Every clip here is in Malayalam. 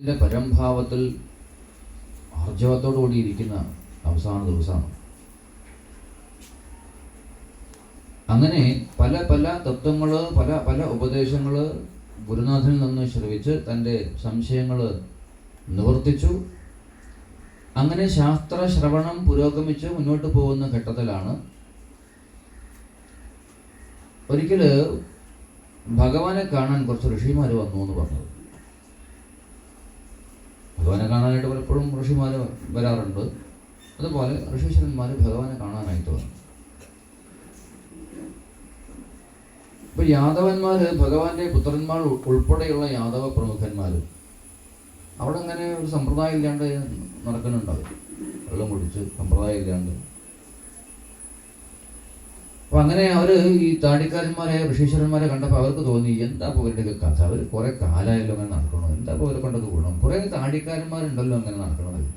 ഇതിൻ്റെ പരംഭാവത്തിൽ ആർജവത്തോടുകൂടി ഇരിക്കുന്ന അവസാന ദിവസമാണ്. അങ്ങനെ പല പല തത്വങ്ങൾ, പല പല ഉപദേശങ്ങൾ ഗുരുനാഥനിൽ നിന്ന് ശ്രവിച്ച് തൻ്റെ സംശയങ്ങൾ നിവർത്തിച്ചു. അങ്ങനെ ശാസ്ത്ര ശ്രവണം പുരോഗമിച്ച് മുന്നോട്ട് പോകുന്ന ഘട്ടത്തിലാണ് ഒരിക്കൽ ഭഗവാനെ കാണാൻ കുറച്ച് ഋഷിമാർ വന്നു എന്ന് പറഞ്ഞത്. ഭഗവാനെ കാണാനായിട്ട് പലപ്പോഴും ഋഷിമാർ വരാറുണ്ട്. അതുപോലെ ഋഷീശ്വരന്മാർ ഭഗവാനെ കാണാനായിട്ട് വന്നു. ഇപ്പൊ യാദവന്മാർ, ഭഗവാന്റെ പുത്രന്മാർ ഉൾപ്പെടെയുള്ള യാദവ പ്രമുഖന്മാർ അവിടെ അങ്ങനെ ഒരു സമ്പ്രദായം ഇല്ലാണ്ട് നടക്കുന്നുണ്ടാവും. വെള്ളം കുടിച്ച് സമ്പ്രദായം ഇല്ലാണ്ട്. അപ്പൊ അങ്ങനെ അവര് ഈ താടിക്കാരന്മാരെ, ഋഷീശ്വരന്മാരെ കണ്ടപ്പോൾ അവർക്ക് തോന്നി, എന്താ ഇപ്പോൾ ഇവരുടെയൊക്കെ കഥ, അവർ കുറെ കാലമായല്ലോ അങ്ങനെ നടക്കണോ, എന്താ ഇപ്പോൾ ഇവരെ കൊണ്ടൊക്കെ ഗുണം, കുറെ താടിക്കാരന്മാരുണ്ടല്ലോ അങ്ങനെ നടക്കണത്,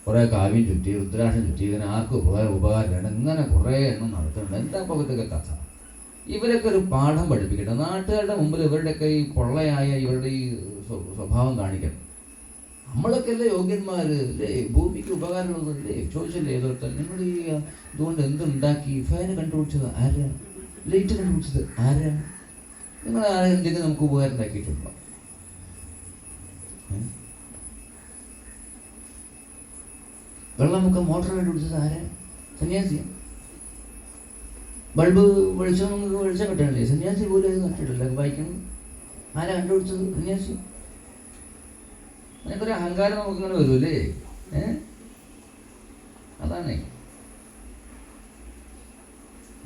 കുറെ കാവ്യം ചുറ്റി, രുദ്രാക്ഷം ചുറ്റി, ഇതിന് ആർക്കും ഉപകാരമാണ്, ഇങ്ങനെ കുറെ എണ്ണം നടക്കുന്നുണ്ട്, എന്താ ഇപ്പോൾ ഇവരുടെയൊക്കെ കഥ, ഇവരൊക്കെ ഒരു പാഠം പഠിപ്പിക്കട്ടെ, നാട്ടുകാരുടെ മുമ്പിൽ ഇവരുടെയൊക്കെ ഈ പൊള്ളയായ ഇവരുടെ ഈ സ്വഭാവം കാണിക്കണം. നമ്മളൊക്കെ അല്ലേ യോഗ്യന്മാര് അല്ലേ, ഭൂമിക്ക് ഉപകാരമുള്ളതല്ലേ, ചോദിച്ചല്ലേ ഏതോർത്താൽ നിങ്ങൾ ഈ ഇതുകൊണ്ട് എന്തുണ്ടാക്കി, ഫാന് കണ്ടുപിടിച്ചത് ആരാ, ലൈറ്റ് കണ്ടുപിടിച്ചത് ആരാ, നിങ്ങൾ ആരെന്തെങ്കിലും നമുക്ക് ഉപകാരം ഉണ്ടാക്കിയിട്ടുണ്ടോ? വെള്ളമൊക്കെ മോട്ടർ കണ്ടുപിടിച്ചത് ആരാ, സന്യാസിയാ. ബൾബ് വെളിച്ചം നമുക്ക് വെളിച്ചം കിട്ടണല്ലേ, സന്യാസി പോലും അത് കണ്ടിട്ടില്ല, വായിക്കണം. ആരാ കണ്ടുപിടിച്ചത്? സന്യാസി. അതിനൊരു അഹങ്കാരം നമുക്കിങ്ങനെ വരുമല്ലേ. അതാണ്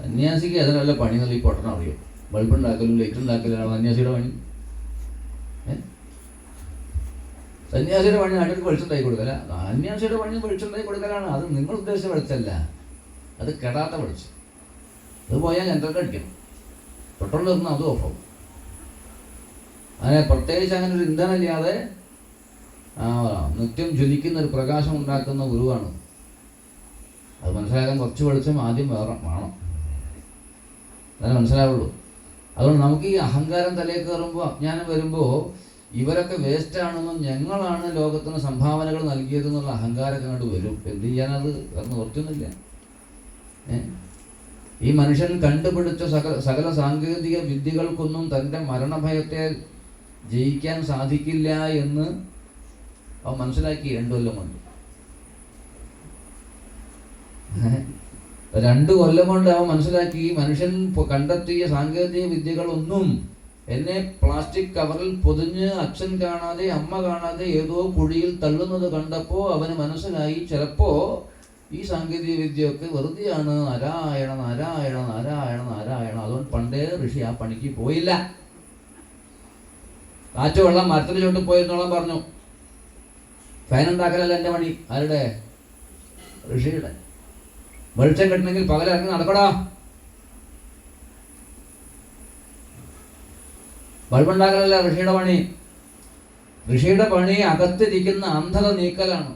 സന്യാസിക്ക് അതിനല്ല പണി നല്ല ഈ പൊട്ടണം അറിയും. ബൾബ് ഉണ്ടാക്കലും ലൈറ്റ് ഉണ്ടാക്കലാണ് സന്യാസിയുടെ പണി. സന്യാസിയുടെ പണി നാട്ടിൽ വെളിച്ചുണ്ടായി കൊടുക്കല, സന്യാസിയുടെ പണി വെളിച്ചുണ്ടായി കൊടുക്കലാണ്. അത് നിങ്ങൾ ഉദ്ദേശിച്ച വെളിച്ചല്ല, അത് കെടാത്ത വെളിച്ചം. അത് പോയാൽ യന്ത്രത്തെ അടിക്കണം, പെട്രോൾ തീർന്നാൽ അത് ഓഫാവും. അങ്ങനെ പ്രത്യേകിച്ച് അങ്ങനെ ഒരു ഇന്ധനമില്ലാതെ നിത്യം ജ്വലിക്കുന്ന ഒരു പ്രകാശം ഉണ്ടാക്കുന്ന ഗുരുവാണ്. അത് മനസ്സിലാക്കാൻ കുറച്ച് വെളിച്ചം ആദ്യം വേണം, അതേ മനസ്സിലാവുള്ളൂ. അതുകൊണ്ട് നമുക്ക് ഈ അഹങ്കാരം തലയിൽ കയറുമ്പോൾ, അജ്ഞാനം വരുമ്പോൾ ഇവരൊക്കെ വേസ്റ്റാണെന്നും ഞങ്ങളാണ് ലോകത്തിന് സംഭാവനകൾ നൽകിയതെന്നുള്ള അഹങ്കാരമൊക്കെ അങ്ങോട്ട് വരും. എന്ത് ചെയ്യാനത് നിവർത്തുന്നില്ല. ഈ മനുഷ്യൻ കണ്ടുപിടിച്ച സകല സാങ്കേതിക വിദ്യകൾക്കൊന്നും തൻ്റെ മരണഭയത്തെ ജയിക്കാൻ സാധിക്കില്ല എന്ന് അവൻ മനസ്സിലാക്കി 2 കൊല്ലം കൊണ്ട്. 2 കൊല്ലം കൊണ്ട് അവൻ മനസ്സിലാക്കി, മനുഷ്യൻ കണ്ടെത്തിയ സാങ്കേതിക വിദ്യകളൊന്നും എന്നെ പ്ലാസ്റ്റിക് കവറിൽ പൊതിഞ്ഞ് അച്ഛൻ കാണാതെ അമ്മ കാണാതെ ഏതോ കുഴിയിൽ തള്ളുന്നത് കണ്ടപ്പോൾ അവന് മനസ്സിലായി, ചിലപ്പോ ഈ സാങ്കേതിക വിദ്യയൊക്കെ വെറുതെയാണ്. നാരായണ നാരായണ നാരായണ നാരായണ. അതുകൊണ്ട് പണ്ടേ ഋഷി ആ പണിക്ക് പോയില്ല. കാറ്റ് വെള്ളം മരത്തിന് ചോട്ട് പോയിരുന്നോളം പറഞ്ഞു. ഫാൻ ഉണ്ടാക്കലല്ല എൻ്റെ പണി. ആരുടെ? ഋഷിയുടെ. വെളിച്ചം കിട്ടണമെങ്കിൽ പകലിറങ്ങി നടക്കടാ. ബൾബുണ്ടാക്കലല്ല ഋഷിയുടെ പണി. ഋഷിയുടെ പണി അകത്തിരിക്കുന്ന അന്ധത നീക്കലാണ്.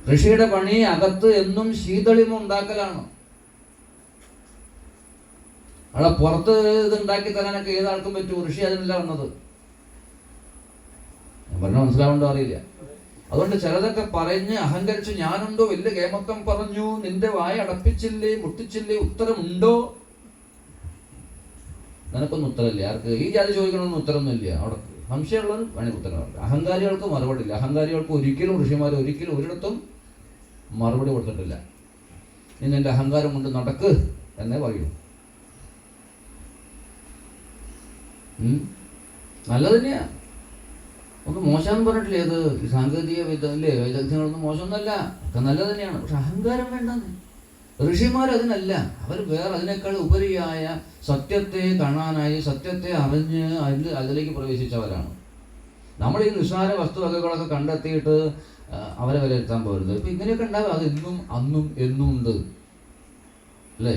ഋഷിയുടെ പണി അകത്ത് എന്നും ശീതളിമ ഉണ്ടാക്കലാണ്. അവിടെ പുറത്ത് ഇത് ഉണ്ടാക്കി തരാനൊക്കെ ഏതാൾക്കും പറ്റും. ഋഷി അതിനല്ല വന്നത്. പറഞ്ഞ മനസ്സിലാവുണ്ടോ അറിയില്ല. അതുകൊണ്ട് ചിലതൊക്കെ പറഞ്ഞ് അഹങ്കരിച്ച്, ഞാനുണ്ടോ വലിയ കേമത്വം പറഞ്ഞു, നിന്റെ വായ അടപ്പിച്ചില്ലേ, മുട്ടിച്ചില്ലേ, ഉത്തരമുണ്ടോ? നിനക്കൊന്നും ഉത്തരമില്ല. ആർക്ക് ഈ ജാതി ചോദിക്കണമെന്ന് ഉത്തരമൊന്നുമില്ല. അവിടെ സംശയമുള്ളവർ വേണമെങ്കിൽ ഉത്തരം പറയും. അഹങ്കാരികൾക്ക് മറുപടി ഇല്ല. അഹങ്കാരികൾക്ക് ഒരിക്കലും ഋഷിമാർ ഒരിക്കലും ഒരിടത്തും മറുപടി കൊടുത്തിട്ടില്ല. നീ നിന്റെ അഹങ്കാരം കൊണ്ട് നടക്ക് എന്നേ പറയൂ. നല്ലത് തന്നെയാ, ഒന്നും മോശമെന്ന് പറഞ്ഞിട്ടില്ല. ഏത് സാങ്കേതിക വിദ്യല്ലേ, വൈദഗ്ധ്യങ്ങളൊന്നും മോശമൊന്നുമല്ല, ഒക്കെ നല്ലത് തന്നെയാണ്. പക്ഷെ അഹങ്കാരം വേണ്ടെന്ന്. ഋഷിമാർ അതിനല്ല, അവർ വേറെ അതിനേക്കാൾ ഉപരിയായ സത്യത്തെ കാണാനായി, സത്യത്തെ അറിഞ്ഞ് അതിലേക്ക് പ്രവേശിച്ചവരാണ്. നമ്മൾ ഈ നിസ്സാര വസ്തുവകകളൊക്കെ കണ്ടെത്തിയിട്ട് അവരെ വിലയിരുത്താൻ പോരുത്. ഇപ്പം ഇങ്ങനെയൊക്കെ ഉണ്ടാവും. അത് ഇന്നും അന്നും എന്നും ഉണ്ട് അല്ലേ.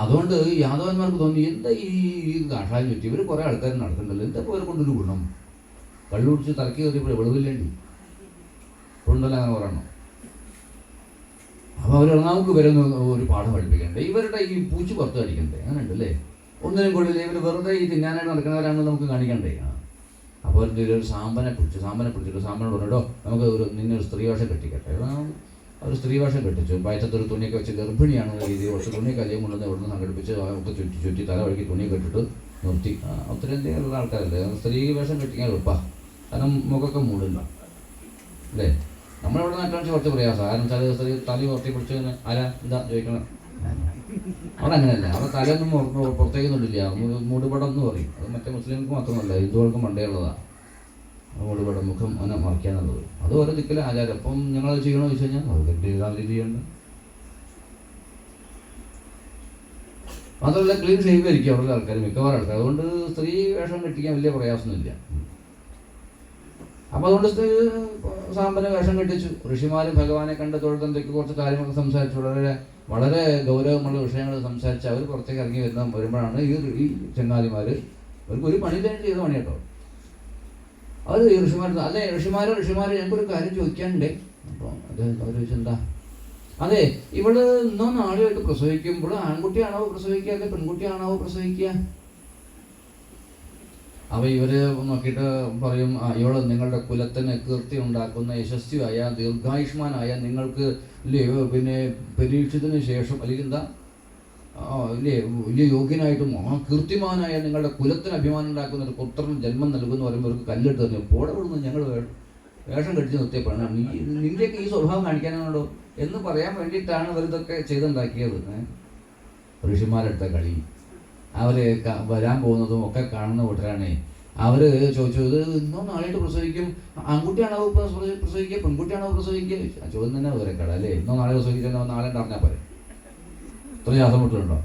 അതുകൊണ്ട് ഈ യാദവന്മാർക്ക് തോന്നി, എന്താ ഈ കാഷായം ചുറ്റി ഇവർ കുറേ ആൾക്കാർ നടക്കണ്ടല്ലോ, എന്താ ഇവരെ കൊണ്ടൊരു ഗുണം, കള്ളു കുടിച്ച് തലക്കി കയറിയപ്പോൾ വെളിവില്ലേണ്ടി ഉണ്ടല്ലോ അങ്ങനെ പറയണം. അപ്പോൾ അവർ നമുക്ക് വരുന്ന ഒരു പാഠം പഠിപ്പിക്കണ്ടേ, ഇവരുടെ ഈ പൂച്ച പുറത്ത് അടിക്കണ്ടേ, അങ്ങനെ ഉണ്ടല്ലേ. ഒന്നിനും കൊള്ളില്ല, ഇവർ വെറുതെ ഈ തിന്നാനായിട്ട് നടക്കുന്നവരാണെന്ന് നമുക്ക് കാണിക്കണ്ടേ. അപ്പോൾ ഒരു സാമ്പനെ പിടിച്ചിട്ട് സാമ്പനോട് പറഞ്ഞിട്ടോ നമുക്ക് നിന്നൊരു സ്ത്രീ വേഷം കെട്ടിക്കട്ടെ. ഒരു സ്ത്രീ വേഷം കെട്ടിച്ചു. വയറ്റത്തൊരു തുണിയൊക്കെ വെച്ച് ഗർഭിണിയാണ് രീതി കുറച്ച് തുണിയൊക്കെ അധികം കൊണ്ടുവന്ന് ഇവിടുന്ന് സംഘടിപ്പിച്ച് ഒക്കെ ചുറ്റി തല വഴിക്ക് തുണിയൊക്കെ ഇട്ടിട്ട് നിർത്തി. ഉത്തരേന്ത്യയിലുള്ള ആൾക്കാരല്ലേ, സ്ത്രീ വേഷം കെട്ടിക്കാൻ എളുപ്പാ, കാരണം മുഖമൊക്കെ മൂടില്ല അല്ലേ. നമ്മളിവിടെ നാട്ടിലാണ് കുറച്ച് പ്രയാസം. കാരണം ചില സ്ത്രീ തല പുറത്തി പിടിച്ച് ആരാ എന്താ ചോദിക്കണം. അവിടെ അങ്ങനെയല്ല, അവിടെ തലയൊന്നും പുറത്തേക്കൊന്നുമില്ല, മൂടുപടം എന്ന് പറയും. അത് മറ്റേ മുസ്ലിങ്ങൾക്ക് മാത്രമല്ല, ഹിന്ദുക്കൾക്കും പണ്ടേ ഉള്ളതാണ് മൂടുപടം, മുഖം അങ്ങനെ മറയ്ക്കാന്നുള്ളത്. അത് ഓരോ ദിക്കിലെ ആചാരം. അപ്പം ഞങ്ങളത് ചെയ്യണമെന്ന് വെച്ച് കഴിഞ്ഞാൽ അത് നല്ല ചെയ്യണ്ട. മാത്രമല്ല ക്ലീൻ ഷേവ് ആയിരിക്കും അവിടെ ആൾക്കാർ, മിക്കവാറും ആൾക്കാർ. അതുകൊണ്ട് സ്ത്രീ വേഷം കെട്ടിക്കാൻ വലിയ പ്രയാസമൊന്നുമില്ല. അപ്പം അതുകൊണ്ട് സാമ്പന വേഷം കെട്ടിച്ചു. ഋഷിമാരും ഭഗവാനെ കണ്ട് തൊഴുതെന്തൊക്കെ കുറച്ച് കാര്യങ്ങളൊക്കെ സംസാരിച്ചു. വളരെ ഗൗരവമുള്ള വിഷയങ്ങൾ സംസാരിച്ച് അവർ പുറത്തേക്ക് ഇറങ്ങി വരുമ്പോഴാണ് ഈ ചങ്ങാതിമാർ, അവർക്ക് ഒരു പണി തന്നെ ചെയ്ത പണി കേട്ടോ. അവർ ഋഷിമാർ അതെ ഋഷിമാരെ ഞങ്ങൾക്കൊരു കാര്യം ചോദിക്കാനുണ്ട്. അപ്പോൾ അവർ ചോദിച്ചെന്താ, അതെ ഇവള് ഇന്നോ നാളെയായിട്ട് പ്രസവിക്കുമ്പോൾ ആൺകുട്ടിയാണോ പ്രസവിക്കുക അല്ലെ പെൺകുട്ടിയാണോ പ്രസവിക്കുക? അപ്പോൾ ഇവര് നോക്കിയിട്ട് പറയും, ഇവള് നിങ്ങളുടെ കുലത്തിന് കീർത്തി ഉണ്ടാക്കുന്ന യശസ്വിയായ ദീർഘായുഷ്മാനായ നിങ്ങൾക്ക് ഇല്ലേ പിന്നെ പരീക്ഷത്തിന് ശേഷം അല്ലെങ്കിൽ എന്താ ഇല്ലേ വലിയ യോഗ്യനായിട്ടും കീർത്തിമാനായ നിങ്ങളുടെ കുലത്തിന് അഭിമാനം ഉണ്ടാക്കുന്ന ഒരു പുത്രന് ജന്മം നൽകുന്ന പറയുമ്പോൾ അവർക്ക് കല്ലെടുത്ത് തന്നു. പോടെ വിടുന്നു, ഞങ്ങൾ വേഷം കടിച്ച് നിർത്തിയപ്പോഴാണ് നിന്റെയൊക്കെ ഈ സ്വഭാവം കാണിക്കാനാണോ എന്ന് പറയാൻ വേണ്ടിയിട്ടാണ് അവരിതൊക്കെ ചെയ്തുണ്ടാക്കിയത്. ഋഷിമാരെടുത്ത കളി, അവര് വരാൻ പോകുന്നതും ഒക്കെ കാണുന്ന കൂട്ടരാണ്. അവര് ചോദിച്ചു, ഇത് ഇന്നോ നാളെയായിട്ട് പ്രസവിക്കും, ആൺകുട്ടിയാണോ പ്രസവിക്കുക പെൺകുട്ടിയാണോ പ്രസവിക്കുക? ചോദ്യം തന്നെ അവരെ കട അല്ലേ. ഇന്നോ നാളെ പ്രസവിക്കുന്ന നാളെ അറിഞ്ഞാൽ പോരെ, ഇത്ര ശ്വാസം മുട്ടലുണ്ടോ?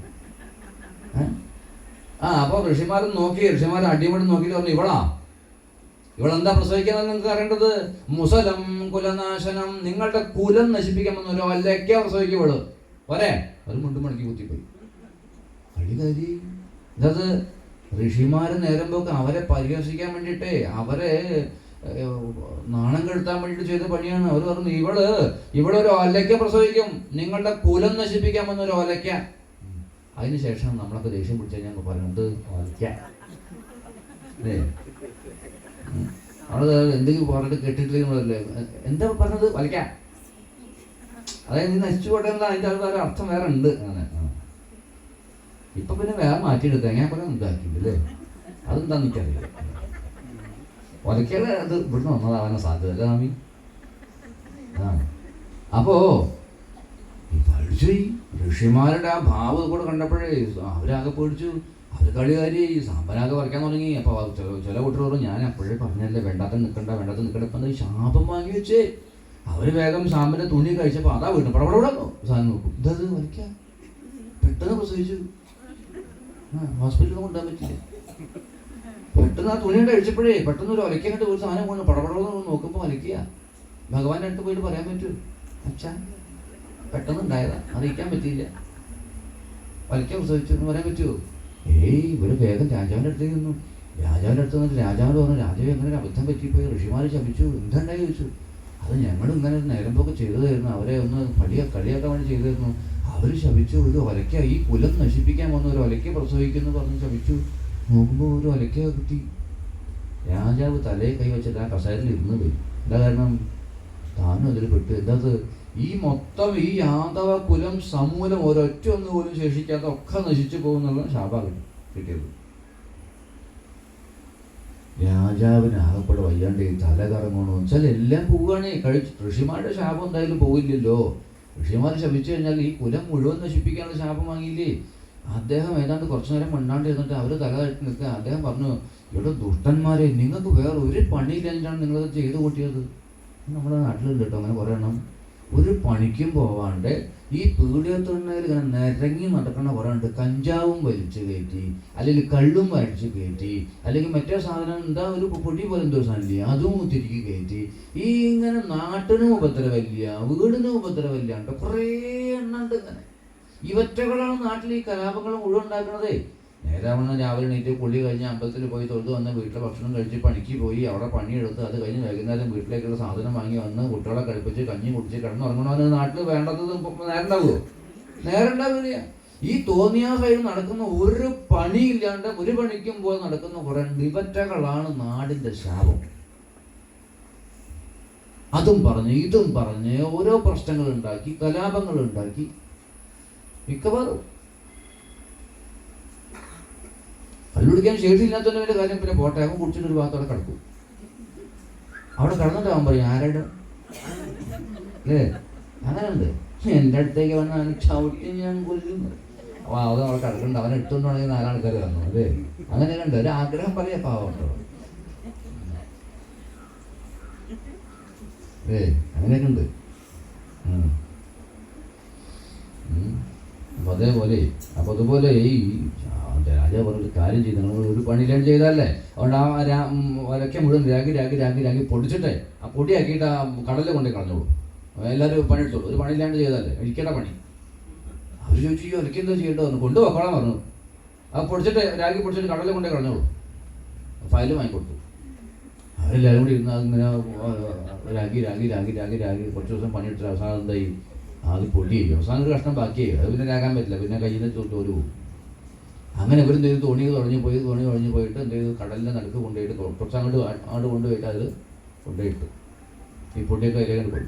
അപ്പോൾ ഋഷിമാർ അടിമടി നോക്കിയിട്ട് പറഞ്ഞു, ഇവളെന്താ പ്രസവിക്കുന്നത് നിങ്ങൾക്ക് അറിയേണ്ടത്? മുസലം കുലനാശനം, നിങ്ങളുടെ കുലം നശിപ്പിക്കാമെന്ന് ഒരു ഒലയ്ക്ക പ്രസവിക്കും ഇവള്. പോരെ, ഒരു മുണ്ടും മണിക്ക് കുത്തിപ്പോയി. അടികാരി ഇതത് ഋഷിമാര് നേരുമ്പോക്ക് അവരെ പരിഹസിക്കാൻ വേണ്ടിയിട്ടേ, അവരെ നാണം കെടുത്താൻ വേണ്ടിയിട്ട് ചെയ്ത പണിയാണ്. അവർ പറഞ്ഞു, ഇവളൊരു ഒലയ്ക്ക പ്രസവിക്കും, നിങ്ങളുടെ കുലം നശിപ്പിക്കാമെന്നൊരു ഒലയ്ക്ക. അതിനുശേഷം നമ്മളൊക്കെ ദേഷ്യം പിടിച്ചു കഴിഞ്ഞാൽ പറയുന്നത് ഒലയ്ക്ക അല്ലേ. അവിടെ എന്തെങ്കിലും പറഞ്ഞിട്ട് കേട്ടിട്ടില്ലേ, എന്താ പറഞ്ഞത് ഒലയ്ക്ക, അതായത് നീ നശിച്ചു പോട്ടെ എന്താ അതിൻ്റെ അത് അർത്ഥം വേറെ ഉണ്ട്. അങ്ങനെ ഇപ്പൊ പിന്നെ വേറെ മാറ്റിയെടുത്ത് എങ്ങനെ പോലെ ഇതാക്കിയില്ലേ, അതെന്താന്ന് എനിക്കറിയില്ല. ഒലയ്ക്കല് അത് ഇവിടുന്ന് വന്നതാവാൻ സാധ്യത അല്ലേ മാമി? അപ്പോ പഠിച്ചു ഋഷിമാരുടെ ആ ഭാവം കൂടെ കണ്ടപ്പോഴേ അവരാകെ പേടിച്ചു. അവർ കളികാരി സാമ്പനാകെ പറിക്കാൻ തുടങ്ങി. അപ്പോൾ ചില കൂട്ടർ പറഞ്ഞു, ഞാൻ അപ്പോഴേ പറഞ്ഞല്ലേ വേണ്ടാത്ത നിൽക്കണ്ട ഇപ്പം ഈ ശാപം വാങ്ങി വെച്ചേ. അവര് വേഗം സാമ്പന്റെ തുണി കഴിച്ചപ്പോൾ അതാ വീട്ടു പടപട സാധനം നോക്കും, ഇതത് വലിക്കാം, പെട്ടെന്ന് പ്രസവിച്ചു. ഹോസ്പിറ്റലിൽ കൊണ്ടുപോകാൻ പറ്റില്ല. പെട്ടെന്ന് ആ തുണിയുടെ അഴിച്ചപ്പോഴേ പെട്ടെന്ന് ഒരു ഒലയ്ക്കാനായിട്ട് ഒരു സാധനം കൊണ്ട് പടപടന്ന് നോക്കുമ്പോൾ ഒലയ്ക്കുക. ഭഗവാന്റെ അടുത്ത് പോയിട്ട് പറയാൻ പറ്റൂ, അച്ഛാ പെട്ടെന്ന് ഉണ്ടായതാ, അറിയിക്കാൻ പറ്റിയില്ല, ഒലയ്ക്ക പ്രസവിച്ചു എന്ന് പറയാൻ പറ്റുമോ? ഇവര് വേഗം രാജാവിൻ്റെ അടുത്തേക്ക് നിന്നു. രാജാവിൻ്റെ അടുത്ത് വന്നിട്ട് രാജാവിനോട് പറഞ്ഞു, രാജാവ് എങ്ങനെ ഒരു അബദ്ധം പറ്റിപ്പോയി, ഋഷിമാരെ ശപിച്ചു, എന്തുണ്ടായി ചോദിച്ചു. അത് ഞങ്ങൾ ഇങ്ങനെ നേരമ്പൊക്കെ ചെയ്തതായിരുന്നു, അവരെ ഒന്ന് കളിയാക്കാൻ വേണ്ടി ചെയ്തായിരുന്നു. അവർ ശപിച്ചു, ഒരു ഒലയ്ക്ക, ഈ കുലം നശിപ്പിക്കാൻ വന്ന ഒരു ഒലയ്ക്ക പ്രസവിക്കുന്നു പറഞ്ഞ് ശപിച്ചു. നോക്കുമ്പോൾ ഒരു ഒലയ്ക്ക കിട്ടി. രാജാവ് തലയെ കൈവച്ചിട്ട് ആ കസേരയിൽ ഇരുന്ന് പോയി. എന്താ കാരണം? താനും അതിൽ പെട്ടു. എന്താത് ഈ മൊത്തം ഈ യാദവ കുലം സമൂലം ഒരൊറ്റ ഒന്ന് പോലും ശേഷിക്കാതെ ഒക്കെ നശിച്ചു പോകുന്നുള്ള ശാപം കിട്ടിയത്. രാജാവിന് ആകെപ്പെടെ വയ്യാണ്ട് തല കറങ്ങണോ വെച്ചാൽ എല്ലാം പോവുകയാണേ. ഋഷിമാരുടെ ശാപം എന്തായാലും പോവില്ലല്ലോ. ഋഷിമാർ ശപിച്ചു കഴിഞ്ഞാൽ ഈ കുലം മുഴുവൻ നശിപ്പിക്കാനുള്ള ശാപം വാങ്ങിയില്ലേ. അദ്ദേഹം ഏതാണ്ട് കുറച്ചു നേരം മണ്ണാണ്ട് ഇരുന്നിട്ട് അവർ തല തട്ടി നിൽക്കുക. അദ്ദേഹം പറഞ്ഞു, ഇവിടെ ദുഷ്ടന്മാരെ, നിങ്ങൾക്ക് വേറെ ഒരു പണിയില്ലാഞ്ഞിട്ടാണ് നിങ്ങളത് ചെയ്തു കൂട്ടിയത്. നമ്മുടെ നാട്ടിലുണ്ട് കേട്ടോ അങ്ങനെ കുറേ എണ്ണം. ഒരു പണിക്കും പോവാണ്ട് ഈ പീഡിയത്തൊണ്ണയിൽ ഇങ്ങനെ നിരങ്ങി നടക്കണ കുറേ ഉണ്ട്. കഞ്ചാവും വലിച്ചു കയറ്റി, അല്ലെങ്കിൽ കള്ളും വലിച്ചു കയറ്റി, അല്ലെങ്കിൽ മറ്റേ സാധനം എന്താ ഒരു പൊടി പോലെ എന്തോ സാധനം അതും തിരികെ കയറ്റി, ഈ ഇങ്ങനെ നാട്ടിനും ഉപദ്രവമില്ല, വീടിനും ഉപദ്രവമില്ലാണ്ട് കുറേ എണ്ണുണ്ട്. ഇങ്ങനെ ഇവറ്റകളാണ് നാട്ടിൽ ഈ കലാപങ്ങൾ മുഴുവൻ ഉണ്ടാക്കണതേ. നേരാവണ്ണം രാവിലെ എണീറ്റ് പുള്ളി കഴിഞ്ഞ് അമ്പലത്തിൽ പോയി തൊഴുത് വന്ന് വീട്ടിലെ ഭക്ഷണം കഴിച്ച് പണിക്ക് പോയി, അവിടെ പണിയെടുത്ത് അത് കഴിഞ്ഞ് വൈകുന്നേരം വീട്ടിലേക്കുള്ള സാധനം വാങ്ങി വന്ന് കുട്ടികളെ കഴിപ്പിച്ച് കഞ്ഞി കുടിച്ച് കിടന്നുറങ്ങണമെന്ന് നാട്ടിൽ വേണ്ടത് നേരം ഉണ്ടാവുമോ? നേരം ഉണ്ടാവില്ല. ഈ തോന്നിയാസായിട്ട് നടക്കുന്ന ഒരു പണിയില്ലാണ്ട് ഒരു പണിക്കും പോയി നടക്കുന്ന കുറെ നിപറ്റകളാണ് നാടിന്റെ ശാപം. അതും പറഞ്ഞ് ഇതും പറഞ്ഞ് ഓരോ പ്രശ്നങ്ങൾ ഉണ്ടാക്കി, കലാപങ്ങൾ ഉണ്ടാക്കി. മിക്കവാറും കല്ലുടിക്കാൻ ശേഷിയില്ലാത്തവന്റെ കാര്യം പിന്നെ പോട്ടെ, അവൻ കുടിച്ചിട്ട് ഒരു ഭാഗത്തോടെ കിടക്കും. അവിടെ കിടന്നിട്ട് അവൻ പറയും ആരായിട്ട് അല്ലേ, അങ്ങനെ ഉണ്ട്. എൻ്റെ അടുത്തേക്ക് വന്നാൽ ചവിട്ടി ഞാൻ കൊല്ലുന്നു. അപ്പോൾ അത് അവിടെ കിടക്കുന്നുണ്ട്, അവനെ ഇട്ടുകൊണ്ടാണെങ്കിൽ 4 ആൾക്കാർ തന്നു അല്ലേ. അങ്ങനെയൊക്കെ ഉണ്ട്. ഒരു ആഗ്രഹം പറയാ പാവമുണ്ടോ അങ്ങനെയൊക്കെ ഉണ്ട്. അപ്പൊ അതുപോലെ ഈ രാജാവ് പറഞ്ഞൊരു കാര്യം ചെയ്ത് നിങ്ങൾ ഒരു പണിയിലാണ് ചെയ്തല്ലേ, അതുകൊണ്ട് ആ ഒലക്ക മുഴുവൻ രാഗി രാഗി രാഗി രാഗി പൊടിച്ചിട്ടേ ആ പൊടിയാക്കിയിട്ട് ആ കടലിൽ കൊണ്ടേ കളഞ്ഞോളൂ. എല്ലാവരും പണിയെടുത്തോളൂ, ഒരു പണിയില്ലാണ്ട് ചെയ്തല്ലേ, എനിക്കേണ്ട പണി. അവർ ചോദിച്ചു ഈ ഒലക്ക എന്താ ചെയ്യേണ്ടത് പറഞ്ഞു, കൊണ്ടുപോക്കോളാൻ പറഞ്ഞു. ആ പൊടിച്ചിട്ട് രാഗി പൊടിച്ചിട്ട് കടലിൽ കൊണ്ടേ കളഞ്ഞോളൂ. ഫയലും വാങ്ങിക്കൊടുത്തു. അവരെല്ലാവരും കൂടി ഇരുന്ന് അതിങ്ങനെ രാഗി രാഗി രാഗി രാഗി രാഗി കുറച്ച് ദിവസം പണിയെടുത്തിട്ട് അവസാനം എന്തായി, അത് പൊടിയായി. അവസാനം ഒരു കഷ്ണം ബാക്കിയായി. അത് പിന്നെ രാകാൻ പറ്റില്ല, പിന്നെ കയ്യിൽ നിന്ന് തോല് പോകും. അങ്ങനെ ഇവരെന്ത് ചെയ്തു, തോണി തുഴഞ്ഞു പോയിട്ട് എന്ത് ചെയ്തു, കടലിൻ്റെ നടുക്ക് കൊണ്ടുപോയിട്ട് കുറച്ച് അങ്ങോട്ട് കൊണ്ടുപോയിട്ട് അതിൽ കൊണ്ടുപോയിട്ട് ഈ പൊടിയൊക്കെ അതിലേക്ക് പോയി.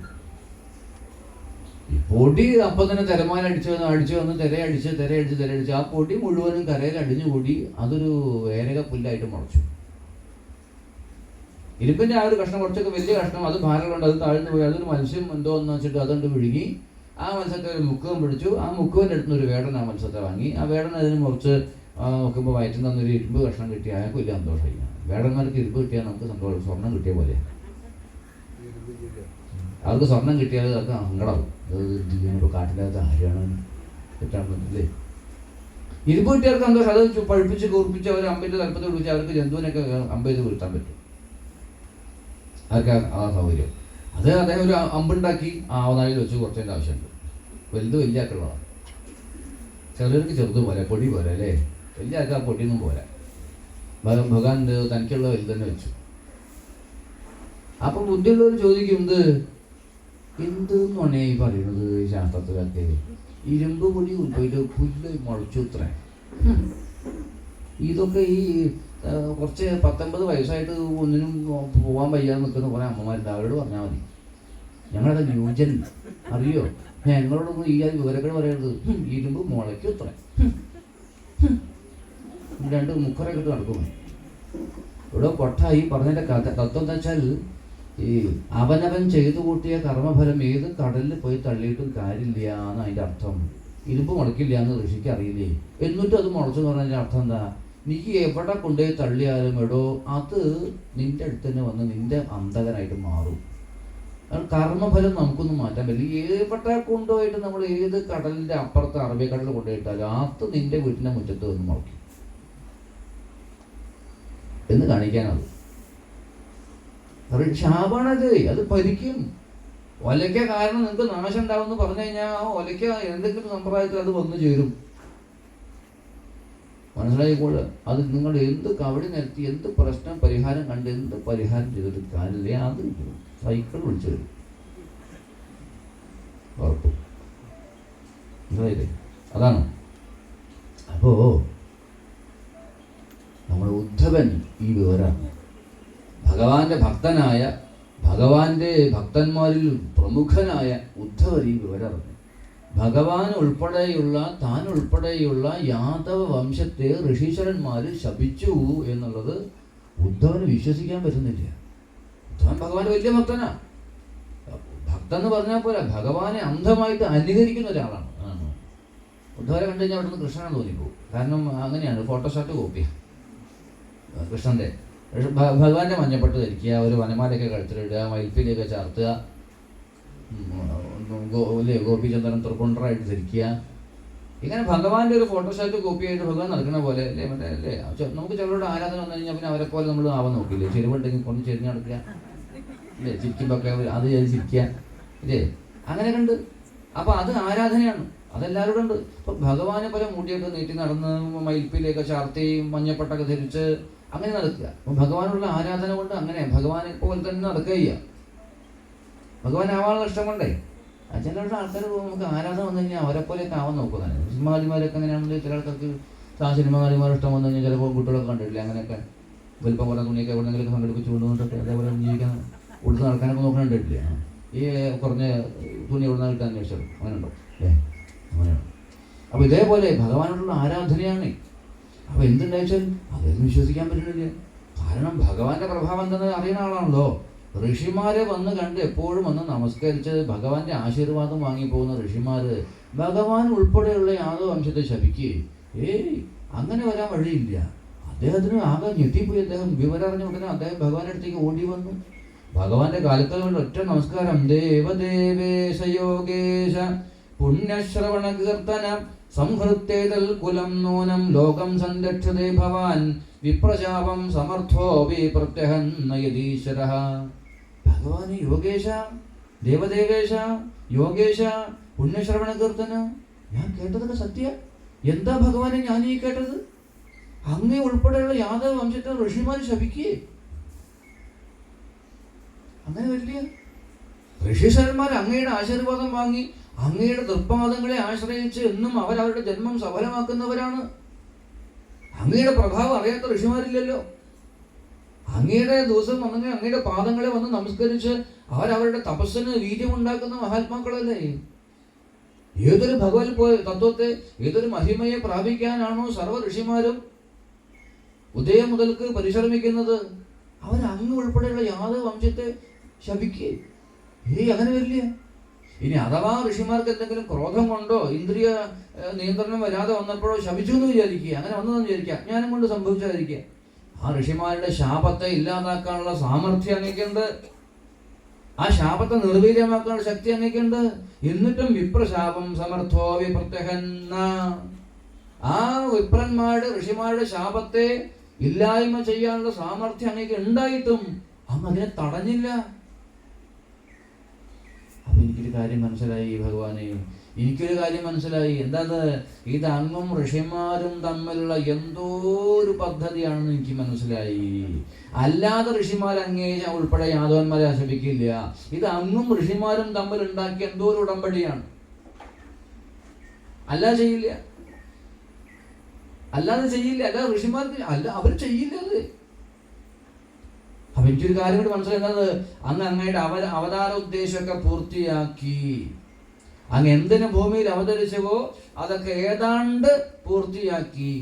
ഈ പൊടി അപ്പം തന്നെ തിരമാല അടിച്ചു വന്ന് തിരയടിച്ച് ആ പൊടി മുഴുവനും കരയിൽ അടിഞ്ഞു കൂടി അതൊരു ഏരക പുല്ലായിട്ട് മുളച്ചു. ഇരുമ്പിൻ്റെ ആ ഒരു കഷ്ണം, കുറച്ചൊക്കെ വലിയ കഷ്ണം, അത് ഭാരമുണ്ട്, അത് താഴ്ന്നു പോയി. അതൊരു മത്സ്യം എന്തോ എന്ന് വെച്ചിട്ട് അതുകൊണ്ട് വിഴുങ്ങി. ആ മത്സ്യത്തെ ഒരു മുക്കുവൻ പിടിച്ചു. ആ മുക്കുവൻ്റെ അടുത്ത് ഒരു വേടൻ ആ മത്സ്യത്തെ വാങ്ങി. ആ വേടൻ അതിന് മുറിച്ച് നോക്കുമ്പോൾ വയറ്റിൽ നിന്നൊരു ഇരുമ്പ് കഷ്ണം കിട്ടി. അയാൾക്ക് വലിയ സന്തോഷമായി. വേടന്മാർക്ക് ഇരുമ്പ് കിട്ടിയാൽ നമുക്ക് സന്തോഷം, സ്വർണം കിട്ടിയ പോലെ. അവർക്ക് സ്വർണം കിട്ടിയാൽ അവർക്ക് സങ്കടമാവും. ഇപ്പോൾ കാട്ടിനകത്ത് ആരാണ് കിട്ടാണെന്നില്ലേ. ഇരുമ്പ് കിട്ടിയവർക്ക് സന്തോഷം. അത് പഴുപ്പിച്ച് കൂർപ്പിച്ച് അവർ അമ്പേറ്റ് തലപ്പത്ത് പിടിച്ച് അവർക്ക് ജന്തുവിനൊക്കെ അമ്പേറ്റ് വീഴ്ത്താൻ പറ്റും. അതൊക്കെ ആ സൗകര്യം. അത് അദ്ദേഹം ഒരു അമ്പുണ്ടാക്കി ആവനാഴിയിൽ വെച്ച് കുറച്ചതിൻ്റെ ആവശ്യമുണ്ട്. വലുത് വലിയ ആക്കുള്ളതാണ്. ചിലർക്ക് ചെറുത് പോലെ പൊടി പോലെ അല്ലേ, വലിയ ആൾക്ക് ആ പൊടിയൊന്നും പോരാ. ഭഗവാൻ തനിക്കുള്ള വലുത് തന്നെ വെച്ചു. അപ്പം ബുദ്ധിയുള്ളവർ ചോദിക്കും, എന്തെന്നാണ് ഈ പറയുന്നത് ശാസ്ത്രത്തിലൊക്കെ, ഇരുമ്പ് പൊടി പോയിട്ട് പുല്ല് മുളച്ചു ഇത്രേ. ഇതൊക്കെ ഈ കുറച്ച് 19 വയസ്സായിട്ട് ഒന്നിനും പോകാൻ വയ്യാതെ നിൽക്കുന്ന കുറേ അമ്മമാരുണ്ട്. അവരോട് പറഞ്ഞാൽ മതി, ഞങ്ങളുടെ ന്യൂജൻ അറിയോ, ഞങ്ങളോടൊന്നും ഈ വിവരങ്ങൾ പറയരുത്. ഇരുമ്പ് മുളയ്ക്കും ഇത്ര 2 മുക്കറൊക്കെ ഇട്ട് നടക്കുന്നു. ഇവിടെ കൊട്ടായി പറഞ്ഞതിൻ്റെ തത്വം എന്താ വെച്ചാൽ, ഈ അവനവൻ ചെയ്തു കൂട്ടിയ കർമ്മഫലം ഏത് കടലിൽ പോയി തള്ളിയിട്ടും കാര്യമില്ല എന്ന് അതിൻ്റെ അർത്ഥം. ഇരുമ്പ് മുളയ്ക്കില്ല എന്ന് ഋഷിക്ക് അറിയില്ലേ, എന്നിട്ടും അത് മുളച്ചെന്ന് പറഞ്ഞതിൻ്റെ അർത്ഥം എന്താ, നീ എവിടെ കൊണ്ടുപോയി തള്ളിയാലും എടോ അത് നിന്റെ അടുത്ത് തന്നെ വന്ന് നിന്റെ അന്തകനായിട്ട് മാറും. കർമ്മഫലം നമുക്കൊന്നും മാറ്റാൻ പറ്റില്ല. എവിടെ കൊണ്ടുപോയിട്ട് നമ്മൾ ഏത് കടലിൻ്റെ അപ്പുറത്ത് അറബിക്കടലിൽ കൊണ്ടുപോയിട്ടാലും അത് നിന്റെ വീട്ടിൻ്റെ മുറ്റത്ത് വന്ന് മുളയ്ക്കും എന്ന് കാണിക്കാനത്. ശാപാണത്, അത് ഭരിക്കും. ഒലയ്ക്ക കാരണം നിങ്ങൾക്ക് നാശം ഉണ്ടാവുമെന്ന് പറഞ്ഞു കഴിഞ്ഞാൽ ആ ഒലയ്ക്ക എന്തെങ്കിലും സമ്പ്രദായത്തിൽ അത് വന്നു ചേരും. മനസ്സിലായിക്കോളൂ. അത് നിങ്ങൾ എന്ത് കവടി നിരത്തി, എന്ത് പ്രശ്നം പരിഹാരം കണ്ട് എന്ത് പരിഹാരം ചെയ്തിട്ട് കാര്യമില്ല, അത് സൈക്കിൾ വിളിച്ചു വരും ഉറപ്പ്. മനസ്സിലായില്ലേ? അതാണ്. അപ്പോ നമ്മുടെ ഉദ്ധവൻ ഈ വിവരമാണ്. ഭഗവാന്റെ ഭക്തനായ, ഭഗവാന്റെ ഭക്തന്മാരിൽ പ്രമുഖനായ ഉദ്ധവൻ ഈ വിവരം അറിഞ്ഞു. ഭഗവാൻ ഉൾപ്പെടെയുള്ള, താൻ ഉൾപ്പെടെയുള്ള യാദവ വംശത്തെ ഋഷീശ്വരന്മാർ ശപിച്ചു എന്നുള്ളത് ഉദ്ധവന് വിശ്വസിക്കാൻ പറ്റുന്നില്ല. ഉദ്ധവൻ ഭഗവാന്റെ വലിയ ഭക്തനാ. ഭക്തൻ എന്ന് പറഞ്ഞാൽ പോരാ, ഭഗവാനെ അന്ധമായിട്ട് അനുകരിക്കുന്ന ഒരാളാണ്. ഉദ്ധവരെ കണ്ടു കഴിഞ്ഞാൽ അവിടെ നിന്ന് കൃഷ്ണനാണ് തോന്നിപ്പോകും. കാരണം അങ്ങനെയാണ്, ഫോട്ടോഷോട്ട് കോപ്പിയ കൃഷ്ണന്റെ. ഭഗവാന്റെ മഞ്ഞപ്പെട്ട് ധരിക്കുക, ഒരു വനമാലയൊക്കെ കഴുത്തിലിടുക, മയിൽപ്പീലിയൊക്കെ ചാർത്തുക, ഗോപിചന്ദ്രൻ തൃപ്പുണ്ടറായിട്ട് ധരിക്കുക. ഇങ്ങനെ ഭഗവാന്റെ ഒരു ഫോട്ടോഷോട്ട് കോപ്പിയായിട്ട് ഭഗവാൻ നടക്കുന്ന പോലെ അല്ലേ. മറ്റേ അല്ലേ, നമുക്ക് ചിലരോട് ആരാധന വന്നു കഴിഞ്ഞാൽ പിന്നെ അവരെ പോലെ നമ്മൾ ആവാൻ നോക്കില്ലേ. ചെരുവുണ്ടെങ്കിൽ കൊണ്ട് ചെരിഞ്ഞ് നടക്കുക അല്ലേ, ചിരിക്കുമ്പോഴൊക്കെ അത് ചിരിക്കുക ഇല്ലേ, അങ്ങനെ കണ്ട്. അപ്പം അത് ആരാധനയാണ്, അതെല്ലാവരും ഉണ്ട്. ഇപ്പം ഭഗവാനെ പോലെ മുടിയൊക്കെ നീട്ടി നടന്ന് മയിൽപ്പീലിയൊക്കെ ചാർത്തി മഞ്ഞപ്പെട്ടൊക്കെ ധരിച്ച് അങ്ങനെ നടക്കുക. അപ്പം ഭഗവാനുള്ള ആരാധന കൊണ്ട് അങ്ങനെ ഭഗവാനെ പോലെ തന്നെ നടക്കുക ചെയ്യുക. ഭഗവാൻ ആവാനുള്ള ഇഷ്ടം കൊണ്ടേ ചില ആൾക്കാർ നമുക്ക് ആരാധന വന്നു കഴിഞ്ഞാൽ അവരെപ്പോലെയൊക്കെ ആവാൻ നോക്കുന്നതാണ്. സിനിമാടിമാരൊക്കെ അങ്ങനെയാണെങ്കിൽ ചില ആൾക്കാർക്ക് സിനിമ നടിമാർ ഇഷ്ടം വന്നു കഴിഞ്ഞാൽ ചിലപ്പോൾ കുട്ടികളൊക്കെ കണ്ടിട്ടില്ല, അങ്ങനെയൊക്കെ വലിപ്പം കുറേ തുണിയൊക്കെ എവിടെയെങ്കിലും സംഘടിപ്പിച്ച് കൊണ്ടുവന്നിട്ടൊക്കെ അതേപോലെ ജീവിക്കാൻ ഉടുത്ത് നടക്കാനൊക്കെ നോക്കാണ്ടിട്ടില്ല. ഈ കുറഞ്ഞ തുണി എവിടെ നിന്ന് കിട്ടാൻ അന്വേഷിച്ചത് അങ്ങനെ ഉണ്ടോ? അങ്ങനെയാണ്. അപ്പോൾ ഇതേപോലെ ഭഗവാനോടുള്ള ആരാധനയാണ്. അപ്പോൾ എന്തുണ്ടാച്ചാൽ അതൊന്നും വിശ്വസിക്കാൻ പറ്റുന്നില്ല. കാരണം ഭഗവാന്റെ പ്രഭാവം എന്തെന്ന് അറിയുന്ന ആളാണല്ലോ. ഋഷിമാരെ വന്ന് കണ്ട് എപ്പോഴും വന്ന് നമസ്കരിച്ച് ഭഗവാന്റെ ആശീർവാദം വാങ്ങിപ്പോകുന്ന ഋഷിമാര് ഭഗവാൻ ഉൾപ്പെടെയുള്ള യാദവ വംശത്തെ ശപിക്കുകയെ അങ്ങനെ വരാൻ വഴിയില്ല. അദ്ദേഹത്തിന് ആകെ ഞെട്ടിപ്പോയി. അദ്ദേഹം വിവരം അറിഞ്ഞ ഉടനെ അദ്ദേഹം ഭഗവാന്റെ അടുത്തേക്ക് ഓടി വന്നു. ഭഗവാന്റെ കാലത്തിൽ കൊണ്ട് ഒറ്റ നമസ്കാരം. ദേവദേവേശ യോഗേശ പുണ്യശ്രവണ കീർത്തന സംഹൃത്തേതൽ കുലം നൂനം ലോകം സന്ദക്ഷതേ ഭവാൻ വിപ്രശാപം സമർത്ഥോ വിപ്രത്യഹന്നയതീശ്വരഃ. ഭഗവാന് യോഗേശ, ദേവദേവേശ, യോഗേശ, പുണ്യശ്രവണ കീർത്തന. ഞാൻ കേട്ടതൊക്കെ സത്യ. എന്താ ഭഗവാനെ ഞാൻ ഈ കേട്ടത്? അങ്ങേ ഉൾപ്പെടെയുള്ള യാദവ വംശത്തെ ഋഷിമാർ ശപിക്കേ. അങ്ങനെ വലിയ ഋഷീശ്വരന്മാർ അങ്ങയുടെ ആശീർവാദം വാങ്ങി അങ്ങയുടെ തൃപ്പാദങ്ങളെ ആശ്രയിച്ച് എന്നും അവരവരുടെ ജന്മം സഫലമാക്കുന്നവരാണ്. അങ്ങയുടെ പ്രഭാവം അറിയാത്ത ഋഷിമാരില്ലല്ലോ. അങ്ങയുടെ ദിവസം വന്നെങ്കിൽ അങ്ങയുടെ പാദങ്ങളെ വന്ന് നമസ്കരിച്ച് അവരവരുടെ തപസ്സിന് വീര്യമുണ്ടാക്കുന്ന മഹാത്മാക്കളല്ലേ. ഏതൊരു ഭഗവത് തത്വത്തെ, ഏതൊരു മഹിമയെ പ്രാപിക്കാനാണോ സർവ്വ ഋഷിമാരും ഉദയം മുതൽക്ക് പരിശ്രമിക്കുന്നത്, അവരങ്ങ് ഉൾപ്പെടെയുള്ള യാദവ വംശത്തെ ശപിക്കേ. അങ്ങനെ വരില്ല. ഇനി അഥവാ ഋഷിമാർക്ക് എന്തെങ്കിലും ക്രോധം കൊണ്ടോ ഇന്ദ്രിയ നിയന്ത്രണം വരാതെ വന്നപ്പോഴോ ശപിച്ചു എന്ന് വിചാരിക്കുക, അങ്ങനെ വന്നതെന്ന് വിചാരിക്കുക, അജ്ഞാനം കൊണ്ട് സംഭവിച്ചായിരിക്കുക. ആ ഋഷിമാരുടെ ശാപത്തെ ഇല്ലാതാക്കാനുള്ള സാമർഥ്യം അങ്ങേക്കുണ്ട്. ആ ശാപത്തെ നിർവീര്യമാക്കാനുള്ള ശക്തി അങ്ങേക്കുണ്ട്. എന്നിട്ടും വിപ്രശാപം സമർത്ഥോ വിപ്രത്യഹന്ന. ആ വിപ്രന്മാരുടെ ഋഷിമാരുടെ ശാപത്തെ ഇല്ലായ്മ ചെയ്യാനുള്ള സാമർഥ്യം അങ്ങേക്ക് ഉണ്ടായിട്ടും അങ്ങ് അതിനെ തടഞ്ഞില്ല. അപ്പൊ എനിക്കൊരു കാര്യം മനസ്സിലായി ഭഗവാനെ, എനിക്കൊരു കാര്യം മനസ്സിലായി. എന്താത്? ഇത് അങ്ങും ഋഷിമാരും തമ്മിലുള്ള എന്തോ ഒരു പദ്ധതിയാണെന്ന് എനിക്ക് മനസ്സിലായി. അല്ലാതെ ഋഷിമാർ അങ്ങേ ഉൾപ്പെടെ യാദവന്മാരെ ആശപിക്കില്ല. ഇത് അങ്ങും ഋഷിമാരും തമ്മിൽ ഉണ്ടാക്കിയ എന്തോ ഒരു ഉടമ്പടിയാണ്. അല്ലാതെ ചെയ്യില്ല, അല്ലാതെ ചെയ്യില്ല. അല്ലാതെ ഋഷിമാർക്ക് അല്ല, അവർ ചെയ്യില്ല അത്. അപ്പൊ എനിക്കൊരു കാര്യം കൂടി മനസ്സിലായത്, അങ്ങ് അങ്ങയുടെ അവതാര ഉദ്ദേശമൊക്കെ പൂർത്തിയാക്കി. അങ്ങ് എന്തിനു ഭൂമിയിൽ അവതരിച്ചുവോ അതൊക്കെ ഏതാണ്ട് പൂർത്തിയാക്കി.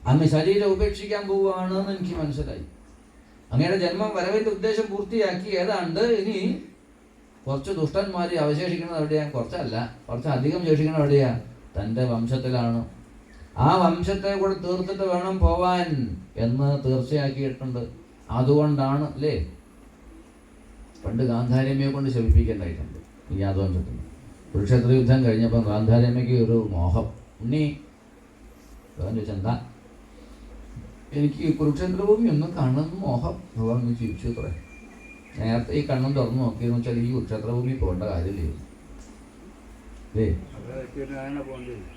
അങ്ങ് ശരീരം ഉപേക്ഷിക്കാൻ പോവുകയാണെന്ന് എനിക്ക് മനസ്സിലായി. അങ്ങയുടെ ജന്മം വരവിന്റെ ഉദ്ദേശം പൂർത്തിയാക്കി ഏതാണ്ട്. ഇനി കുറച്ച് ദുഷ്ടന്മാര് അവശേഷിക്കുന്നത് എവിടെയാ? കുറച്ചല്ല, കുറച്ചധികം ശേഷിക്കുന്നത് എവിടെയാ? തൻ്റെ വംശത്തിലാണ്. ആ വംശത്തെ കൂടെ തീർത്തിട്ട് വേണം പോവാൻ എന്ന് തീർച്ചയാക്കിയിട്ടുണ്ട്. അതുകൊണ്ടാണ് അല്ലേ പണ്ട് ഗാന്ധാരിയമ്മയെ കൊണ്ട് ശപിപ്പിക്കേണ്ടായിട്ടുണ്ട് ഈ യാദവംശത്തിന്. കുരുക്ഷേത്ര യുദ്ധം കഴിഞ്ഞപ്പോൾ ഗാന്ധാരിയമ്മയ്ക്ക് ഒരു മോഹം. ഉണ്ണി ഭഗവാൻ ചോദിച്ചെന്താ? എനിക്ക് കുരുക്ഷേത്ര ഭൂമി ഒന്നും കാണുന്ന മോഹം. ഭഗവാൻ ഒന്ന് ചിരിച്ചു അത്ര. നേരത്തെ ഈ കണ്ണും തുറന്നു നോക്കിയെന്ന് വെച്ചാൽ ഈ കുരുക്ഷേത്ര ഭൂമി പോകേണ്ട കാര്യമില്ലേ.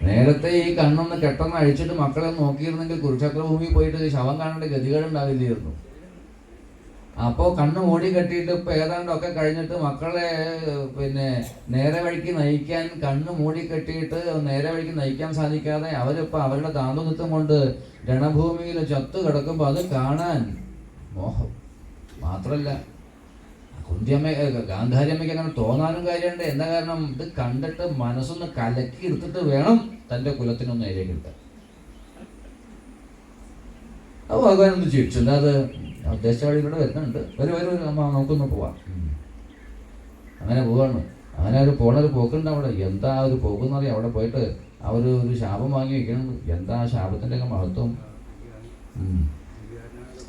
നേരത്തെ ഈ കണ്ണൊന്ന് കെട്ടൊന്ന് അഴിച്ചിട്ട് മക്കളെ നോക്കിയിരുന്നെങ്കിൽ കുരുക്ഷേത്ര ഭൂമി പോയിട്ട് ശവം കാണേണ്ട ഗതികേടുണ്ടാവില്ലായിരുന്നു. അപ്പോൾ കണ്ണ് മൂടി കെട്ടിയിട്ട് ഇപ്പം ഏതാണ്ടൊക്കെ കഴിഞ്ഞിട്ട് മക്കളെ നേരെ വഴിക്ക് നയിക്കാൻ കണ്ണ് മൂടി കെട്ടിയിട്ട് നേരെ വഴിക്ക് നയിക്കാൻ സാധിക്കാതെ അവരിപ്പോൾ അവരുടെ താന്തനിത്വം കൊണ്ട് രണഭൂമിയിൽ ചത്തു കിടക്കുമ്പോൾ അത് കാണാൻ മോഹം. മാത്രമല്ല കുന്തിയമ്മ ഗാന്ധാരിയമ്മയ്ക്ക് അങ്ങനെ തോന്നാനും കാര്യമുണ്ട്. എന്താ കാരണം? ഇത് കണ്ടിട്ട് മനസ്സൊന്ന് കലക്കി എടുത്തിട്ട് വേണം തൻ്റെ കുലത്തിനൊന്ന് നേരെ കിട്ടാൻ. അപ്പോൾ ഭഗവാൻ ഒന്ന് ചിരിച്ചു. എന്താ അത്? ഉദ്ദേശ വഴിയിലൂടെ വരുന്നുണ്ട്. വരും അമ്മ നമുക്കൊന്ന് പോവാം. അങ്ങനെ പോവാണ്. അങ്ങനെ ഒരു പോണൊരു പോക്കുണ്ട് അവിടെ. എന്താ ഒരു പോക്കെന്നറിയാം. അവിടെ പോയിട്ട് അവർ ഒരു ശാപം വാങ്ങി വയ്ക്കണം. എന്താ ആ ശാപത്തിൻ്റെ ഒക്കെ മഹത്വം?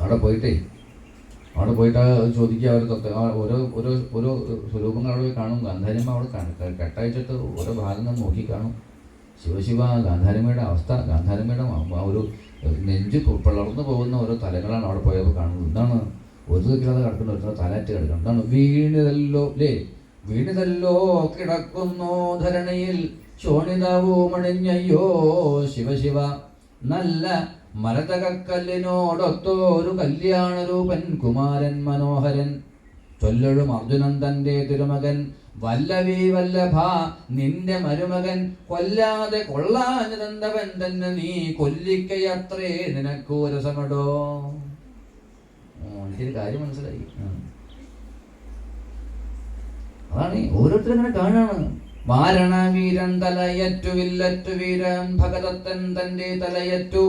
അവിടെ പോയിട്ട് ചോദിക്കുക. അവർ ഓരോ ഓരോ ഓരോ സ്വരൂപങ്ങൾ അവിടെ കാണും. ഗാന്ധാരിയമ്മ അവിടെ കെട്ടയച്ചിട്ട് ഓരോ ഭാഗങ്ങൾ നോക്കി കാണും. ശിവശിവ ഗാന്ധാരിയമ്മയുടെ അവസ്ഥ, ഗാന്ധാരിയമ്മയുടെ ഒരു നെഞ്ച് പിളർന്നു പോകുന്ന ഓരോ തലകളാണ് അവിടെ പോയപ്പോൾ കാണുന്നത്. എന്താണ്? ഒരു ദിക്കിലത് കിടക്കുന്ന ഒരു തലറ്റ് കിടക്കണം. എന്താണ്? വീണിതല്ലോ കിടക്കുന്നു ധരണിയിൽ ശോണിതാവൂമണിഞ്ഞയ്യോ ശിവശിവ നല്ല മരതകക്കല്ലിനോടൊത്തോരു കല്യാണരൂപൻ കുമാരൻ മനോഹരൻ ചൊല്ലഴും അർജുനൻ തൻ്റെ തിരുമകൻ വല്ലവി വല്ലഭ നിന്റെ മരുമകൻ കൊല്ലാതെ കൊള്ളാഞ്ഞതെന്തവൻ തന്നെ നീ കൊല്ലിക്കയത്രേ നിനക്കോ രസമടോ. എനിക്കൊരു കാര്യം മനസ്സിലായി. അതാണ് ഓരോരുത്തരും ഇങ്ങനെ കാണാണ്. വാരണവീരൻ തലയറ്റു വില്ലറ്റു വീരൻ ഭഗതത്തൻ തന്റെ തലയറ്റു.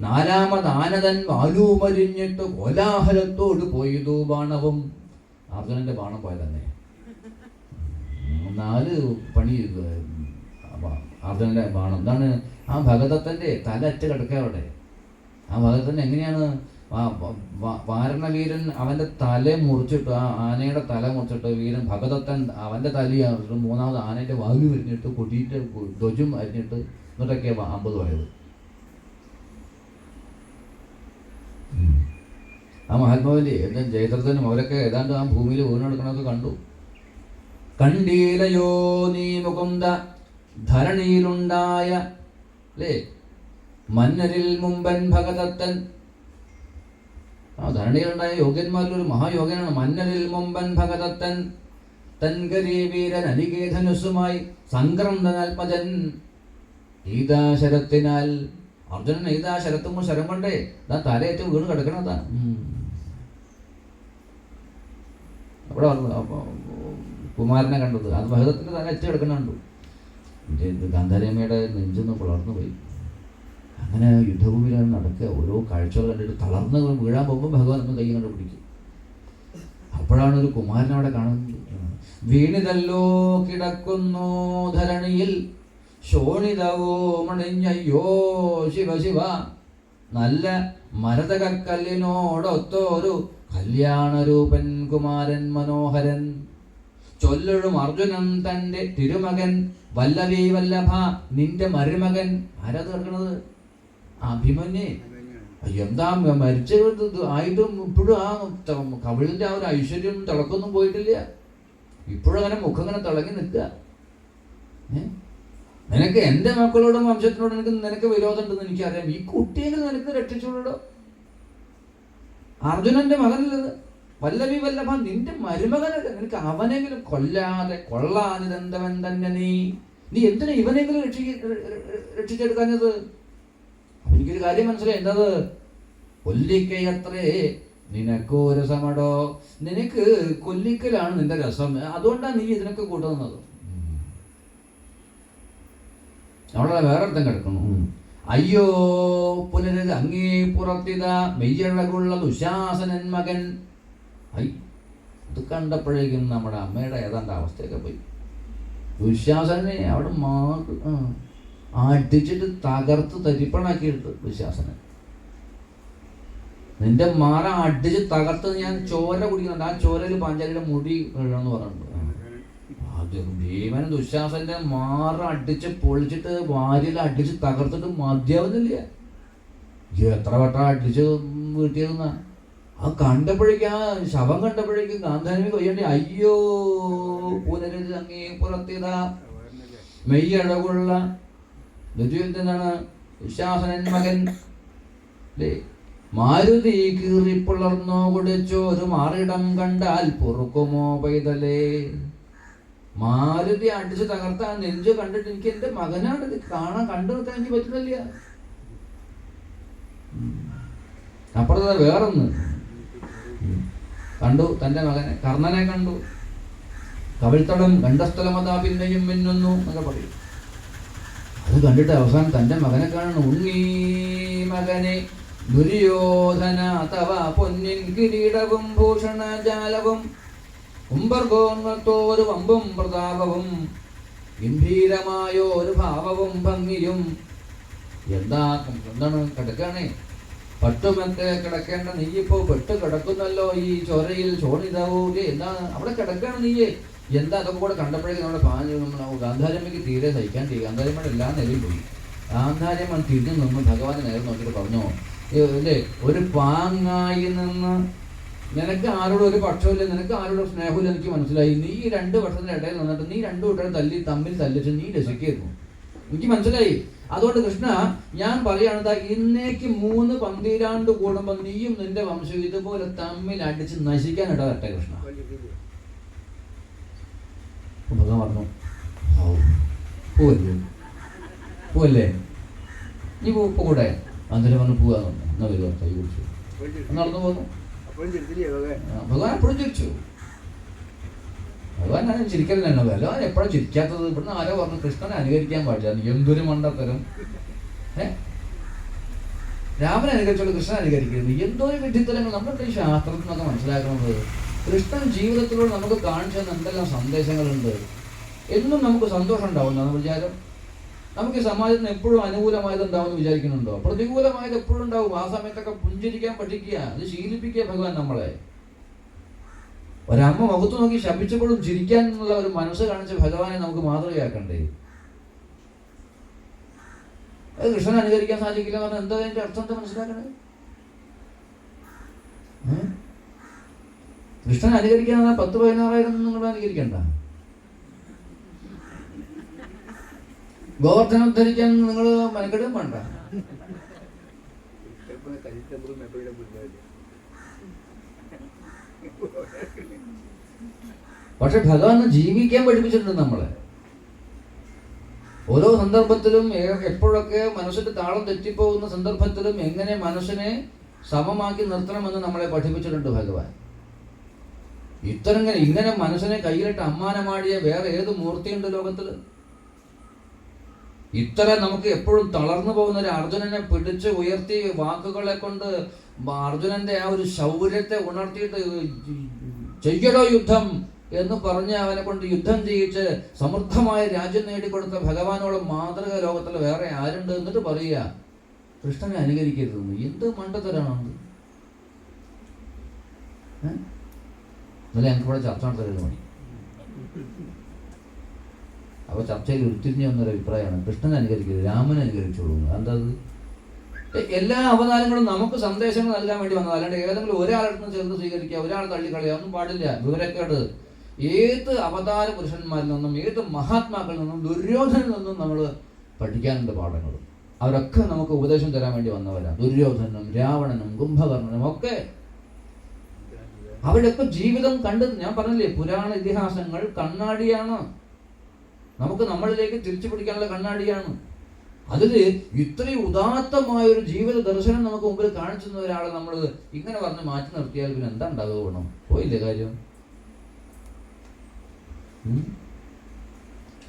നാലാമത് ആനതൻ വാലു മരിഞ്ഞിട്ട് കോലാഹലത്തോട് പോയതു ബാണവും. അർജുനന്റെ ബാണം പോയ തന്നെ 4 പണി അർജുനന്റെ ബാണം. എന്താണ്? ആ ഭഗതത്തന്റെ തലറ്റ് കിടക്കുക അവിടെ. ആ ഭഗതത്തൻ എങ്ങനെയാണ്? വാരണവീരൻ അവന്റെ തല മുറിച്ചിട്ട്, ആ ആനയുടെ തല മുറിച്ചിട്ട് വീരൻ ഭഗതത്തൻ അവന്റെ തലയാണ് 3ാമത് ആനയുടെ വാലു അരിഞ്ഞിട്ട് കൊടിയിട്ട് ധ്വജം അരിഞ്ഞിട്ട് എന്നിട്ടൊക്കെ 50 പോയത്. ആ മഹാത്മാവിന്റെ എന്താ ജയദ്രഥനും അവരൊക്കെ ഏതാണ്ട് ആ ഭൂമിയിൽ വീണെടുക്കണമൊക്കെ കണ്ടു. കണ്ടീലയോ നീ മുകുന്ദ ധരണിയിലുണ്ടായ അല്ലേ മന്നരിൽ മുമ്പൻ ഭഗതത്തൻ. ആ ധരണിയിലുണ്ടായ യോഗ്യന്മാരിലൊരു മഹായോഗ്യനാണ്. മന്നരിൽ മുമ്പൻ ഭഗതത്തൻ തൻകരീ വീരൻ അനികേധനുസുമായി സംക്രന്ദനാത്മജൻ ഈതാശരത്തിനാൽ. അർജുനൻ ഈതാശരത്തുമ്പോൾ ശരം കൊണ്ടേ തലയേറ്റ് വീണ് കിടക്കണതാ. അവിടെ കുമാരനെ കണ്ടത് അത് ഭഗതത്തിന്റെ തല എത്തി കിടക്കണുണ്ടു. ഗാന്ധാരമ്മയുടെ നെഞ്ചൊന്ന് പുലർന്നു പോയി. അങ്ങനെ യുദ്ധഭൂമിയിലാണ് നടക്കുക. ഓരോ കാഴ്ചകൾ കണ്ടിട്ട് തളർന്ന് വീഴാൻ പോകുമ്പോൾ ഭഗവാൻ ഒന്ന് കൈ കണ്ടു പിടിക്കും. അപ്പോഴാണ് ഒരു കുമാരൻ അവിടെ കാണുന്നത്. വീണിതല്ലോ കിടക്കുന്നു ധരണിയിൽ ശോണിതവോ മണിഞ്ഞയ്യോ ശിവ ശിവ. നല്ല മരതകക്കല്ലിനോടൊത്തോരു കല്യാണരൂപൻ കുമാരൻ മനോഹരൻ. ചൊല്ലഴും അർജുനൻ തന്റെ തിരുമകൻ വല്ലവി വല്ലഭ നിന്റെ മരുമകൻ. ആരാ തീർക്കണത്? അഭിമന്യേ. എന്താ മരിച്ച ആയിട്ടും ഇപ്പോഴും ആ കവിളിന്റെ ആ ഒരു ഐശ്വര്യം തിളക്കൊന്നും പോയിട്ടില്ല. ഇപ്പോഴും അങ്ങനെ മുഖം ഇങ്ങനെ തിളങ്ങി നിൽക്കുക. നിനക്ക് എൻ്റെ മക്കളോടും വംശത്തിനോടും നിനക്ക് വിരോധം ഉണ്ടെന്ന് എനിക്കറിയാം. ഈ കുട്ടിയെങ്കിലും നിനക്ക് രക്ഷിച്ചോളൂ. അർജുനന്റെ മകനല്ലത്. വല്ലവി വല്ലഭ നിന്റെ മരുമകനല്ല. നിനക്ക് അവനെങ്കിലും കൊല്ലാതെ കൊള്ളാനിതെന്തവൻ തന്നെ നീ എന്തിനാ ഇവനെങ്കിലും രക്ഷിച്ചെടുക്കാഞ്ഞത്? അപ്പൊ എനിക്കൊരു കാര്യം മനസ്സിലായി. എന്തത്? കൊല്ലിക്കയത്രേ നിനക്കോ രസമടോ. നിനക്ക് കൊല്ലിക്കലാണ് നിന്റെ രസം. അതുകൊണ്ടാണ് നീ ഇതിനൊക്കെ കൂട്ടുന്നത്. അവിടെ വേറെ അർത്ഥം കിടക്കുന്നു. അയ്യോ പുനരത് അങ്ങേ പുറത്തിത മെയ്യഴകുള്ള ദുശാസനൻ മകൻ. ഇത് കണ്ടപ്പോഴേക്കും നമ്മുടെ അമ്മയുടെ ഏതാണ്ട് അവസ്ഥയൊക്കെ പോയി. ദുശാസനെ അവിടെ അടിച്ചിട്ട് തകർത്ത് തരിപ്പണാക്കിയിട്ട് ദുശാസനൻ നിന്റെ മാറ അടിച്ച് തകർത്ത് ഞാൻ ചോര കുടിക്കുന്നുണ്ട്. ആ ചോരയിൽ പാഞ്ചാലിയുടെ മുടി വീഴണമെന്ന് പറഞ്ഞിട്ടുണ്ട്. ഭീമൻ ദുശാസന്റെ മാറ അടിച്ച് പൊളിച്ചിട്ട് വാരിയിൽ അടിച്ച് തകർത്തിട്ട് മതിയാവുന്നില്ല. എത്ര വട്ടം അടിച്ച് വീട്ടിയതെന്ന ആ കണ്ടപ്പോഴേക്കും, ആ ശവം കണ്ടപ്പോഴേക്കും ഗാന്ധാരി കൊയ്യണ്ടേ. അയ്യോ പുനരത് അങ്ങേ പുറത്തിയതാ മെയ്യഴകുള്ള എന്താണ് ദുശാസനൻ മകൻ. മാരുതി കീറിപ്പുളർന്നോ കുടിച്ചോ ഒരു മാറിടം കണ്ടാൽ പൊറുക്കുമോ പൈതലേ. മാരുതി അടിച്ച് തകർത്ത ആ നെഞ്ച് കണ്ടിട്ട് എനിക്ക് എൻ്റെ മകനാണ് ഇത് കാണാൻ കണ്ടു നിർത്താൻ എനിക്ക് പറ്റുന്നില്ല. അപ്പുറത്തെ വേറൊന്ന് കണ്ടു, തൻ്റെ മകനെ കർണനെ കണ്ടു. കവിൾത്തടം ഗണ്ഡസ്ഥലമതാ പിന്നെയും മിന്നുന്നു എന്നൊക്കെ പറയും. അത് കണ്ടിട്ട് അവസാനം തൻ്റെ മകനെ കാണണം. ഉണ്ണീ മകനെ ദുര്യോധന തവ പൊന്നിൻ കിരീടവും ഭൂഷണജാലവും കുംഭർഗോന്നത്തോരു വമ്പും പ്രതാപവും ഗംഭീരമായോരു ഭാവവും ഭംഗിയും. എന്താണ് കിടക്കാണേ പട്ടുമൊക്കെ കിടക്കേണ്ട നീയിപ്പോ പെട്ട് കിടക്കുന്നല്ലോ ഈ ചോരയിൽ ചോണിതാവൂലേ. എന്താണ് അവിടെ കിടക്കാണ് നീയെ? എന്താ അതൊക്കെ കൂടെ കണ്ടപ്പോഴേക്കും നമ്മുടെ ഗാന്ധാരമ്മയ്ക്ക് തീരെ സഹിക്കാൻ ചെയ്യും. ഗാന്ധാരമ്മയുടെ എല്ലാ നിലയും പോയി. ഗാന്ധാരമ്മ തിരിഞ്ഞു നിന്ന് ഭഗവാനെ നേരെ നോക്കിയിട്ട് പറഞ്ഞു, അല്ലേ ഒരു പാങ്ങായി നിന്ന് നിനക്ക് ആരോടും ഒരു പക്ഷമില്ല, നിനക്ക് ആരോടും സ്നേഹമില്ല, എനിക്ക് മനസ്സിലായി. നീ 2 വർഷത്തിന്റെ ഇടയിൽ നിന്നിട്ട് നീ 2 കൂട്ടരും തമ്മിൽ തല്ലിച്ച് നീ രസിക്കായിരുന്നു, എനിക്ക് മനസ്സിലായി. അതുകൊണ്ട് കൃഷ്ണ ഞാൻ പറയുകയാണെന്താ, ഇന്നേക്ക് 3 പന്തിരാണ്ട് കൂടുമ്പോൾ നീയും നിന്റെ വംശം ഇതുപോലെ തമ്മിൽ അടിച്ച് നശിക്കാൻ ഇടവരട്ടെ കൃഷ്ണ. ഭഗവാൻ പറഞ്ഞു, പോവല്ലേ പോവല്ലേ നീ ഇപ്പൊ കൂടെ അന്നേരം പറഞ്ഞു പോവാന്ന്. എന്നാ വരുക കൈ കുടിച്ചു നടന്നു പോന്നു. ഭഗവാൻ എപ്പോഴും ചിരിച്ചു. ഭഗവാൻ അങ്ങനെ ചിരിക്കലെന്നെ. ഭഗവാൻ എപ്പോഴും ചിരിക്കാത്തത്? ഇവിടുന്ന് ആരോ പറഞ്ഞു കൃഷ്ണനെ അനുകരിക്കാൻ പാടില്ല. എന്തൊരു മണ്ടത്തരം! രാമനെ അനുകരിച്ചുള്ള കൃഷ്ണൻ അനുകരിക്കരുത്. എന്തോ വിഡ്ഢിത്തരങ്ങൾ! നമ്മുടെ ഈ ശാസ്ത്രത്തിൽ നിന്നൊക്കെ മനസ്സിലാക്കുന്നത് കൃഷ്ണൻ ജീവിതത്തിലൂടെ നമുക്ക് കാണിച്ചു തന്ന എന്തെല്ലാം സന്ദേശങ്ങളുണ്ട്. എന്നും നമുക്ക് സന്തോഷം ഉണ്ടാവുന്ന വിചാരം. നമുക്ക് ഈ സമാജത്തിന് എപ്പോഴും അനുകൂലമായത് ഉണ്ടാവുമെന്ന് വിചാരിക്കുന്നുണ്ടോ? പ്രതികൂലമായത് എപ്പോഴും ഉണ്ടാവും. ആ സമയത്തൊക്കെ പുഞ്ചിരിക്കാൻ പഠിക്കുക, അത് ശീലിപ്പിക്കുക ഭഗവാൻ നമ്മളെ. ഒരമ്മ മുഖത്ത് നോക്കി ശപിച്ചപ്പോഴും ചിരിക്കാൻ എന്നുള്ള ഒരു മനസ്സ് കാണിച്ച ഭഗവാനെ നമുക്ക് മാതൃകയാക്കണ്ടേ? അത് കൃഷ്ണൻ അനുകരിക്കാൻ സാധിക്കില്ല പറഞ്ഞാൽ എന്താ അതിന്റെ അർത്ഥം? എന്താ മനസ്സിലാക്കണേ? കൃഷ്ണൻ അനുകരിക്കാൻ 10,000-16,000 നിങ്ങൾ അനുകരിക്കണ്ട. ഗോവർദ്ധനം ധരിക്കാൻ നിങ്ങൾ മെനക്കെടും വേണ്ട. പക്ഷെ ഭഗവാൻ ജീവിക്കാൻ പഠിപ്പിച്ചിട്ടുണ്ട് നമ്മളെ. ഓരോ സന്ദർഭത്തിലും എപ്പോഴൊക്കെ മനസ്സിന്റെ താളം തെറ്റിപ്പോകുന്ന സന്ദർഭത്തിലും എങ്ങനെ മനസ്സിനെ സമമാക്കി നിർത്തണമെന്ന് നമ്മളെ പഠിപ്പിച്ചിട്ടുണ്ട് ഭഗവാൻ. ഇങ്ങനെ മനസ്സിനെ കയ്യിലിട്ട് അമ്മാനമാടിയ വേറെ ഏത് മൂർത്തിയുണ്ട് ലോകത്തില്? ഇത്ര നമുക്ക് എപ്പോഴും തളർന്നു പോകുന്ന ഒരു അർജുനനെ പിടിച്ച് ഉയർത്തി വാക്കുകളെ കൊണ്ട് അർജുനന്റെ ആ ഒരു ശൗര്യത്തെ ഉണർത്തിയിട്ട് ചെയ്യടോ യുദ്ധം എന്ന് പറഞ്ഞ് അവനെ കൊണ്ട് യുദ്ധം ചെയ്യിച്ച് സമൃദ്ധമായ രാജ്യം നേടിക്കൊടുത്ത ഭഗവാനോളം മാതൃക ലോകത്തിൽ വേറെ ആരുണ്ട്? എന്നിട്ട് പറയുക കൃഷ്ണനെ അനുകരിക്കരുതെന്ന്. എന്ത് മണ്ടത്തരാണ്! ഇന്നലെ ഞങ്ങൾക്കിവിടെ ചർച്ച നടത്തരുത് മണി. അപ്പോൾ ചർച്ചയിൽ ഉരുത്തിരിഞ്ഞ വന്നൊരു അഭിപ്രായമാണ് കൃഷ്ണനെ അനുകരിക്കരുത്, രാമനെ അനുകരിച്ചോളൂ. എന്താ എല്ലാ അവതാരങ്ങളും നമുക്ക് സന്ദേശങ്ങൾ നൽകാൻ വേണ്ടി വന്നത്. അല്ലാണ്ട് ഏതെങ്കിലും ഒരാളെടുത്ത് ചേർന്ന് സ്വീകരിക്കുക, ഒരാൾ തള്ളിക്കളയുക ഒന്നും പാടില്ല. വിവരക്കേട്. ഏത് അവതാര പുരുഷന്മാരിൽ നിന്നും ഏത് മഹാത്മാക്കളിൽ നിന്നും ദുര്യോധനിൽ നിന്നും നമ്മൾ പഠിക്കാനുണ്ട് പാഠങ്ങൾ. അവരൊക്കെ നമുക്ക് ഉപദേശം തരാൻ വേണ്ടി വന്നവരാണ്. ദുര്യോധനും രാവണനും കുംഭകർണനും ഒക്കെ അവരുടെയൊക്കെ ജീവിതം കണ്ട് ഞാൻ പറഞ്ഞില്ലേ, പുരാണ ഇതിഹാസങ്ങൾ കണ്ണാടിയാണ്. നമുക്ക് നമ്മളിലേക്ക് തിരിച്ചു പിടിക്കാനുള്ള കണ്ണാടിയാണ്. അതിൽ ഇത്രയും ഉദാത്തമായൊരു ജീവിത ദർശനം നമുക്ക് മുമ്പിൽ കാണിച്ചു തന്ന ഒരാളെ നമ്മൾ ഇങ്ങനെ പറഞ്ഞ് മാറ്റി നിർത്തിയാൽ പിന്നെ എന്താ ഉണ്ടാകുക? വേണം പോയില്ലേ കാര്യം?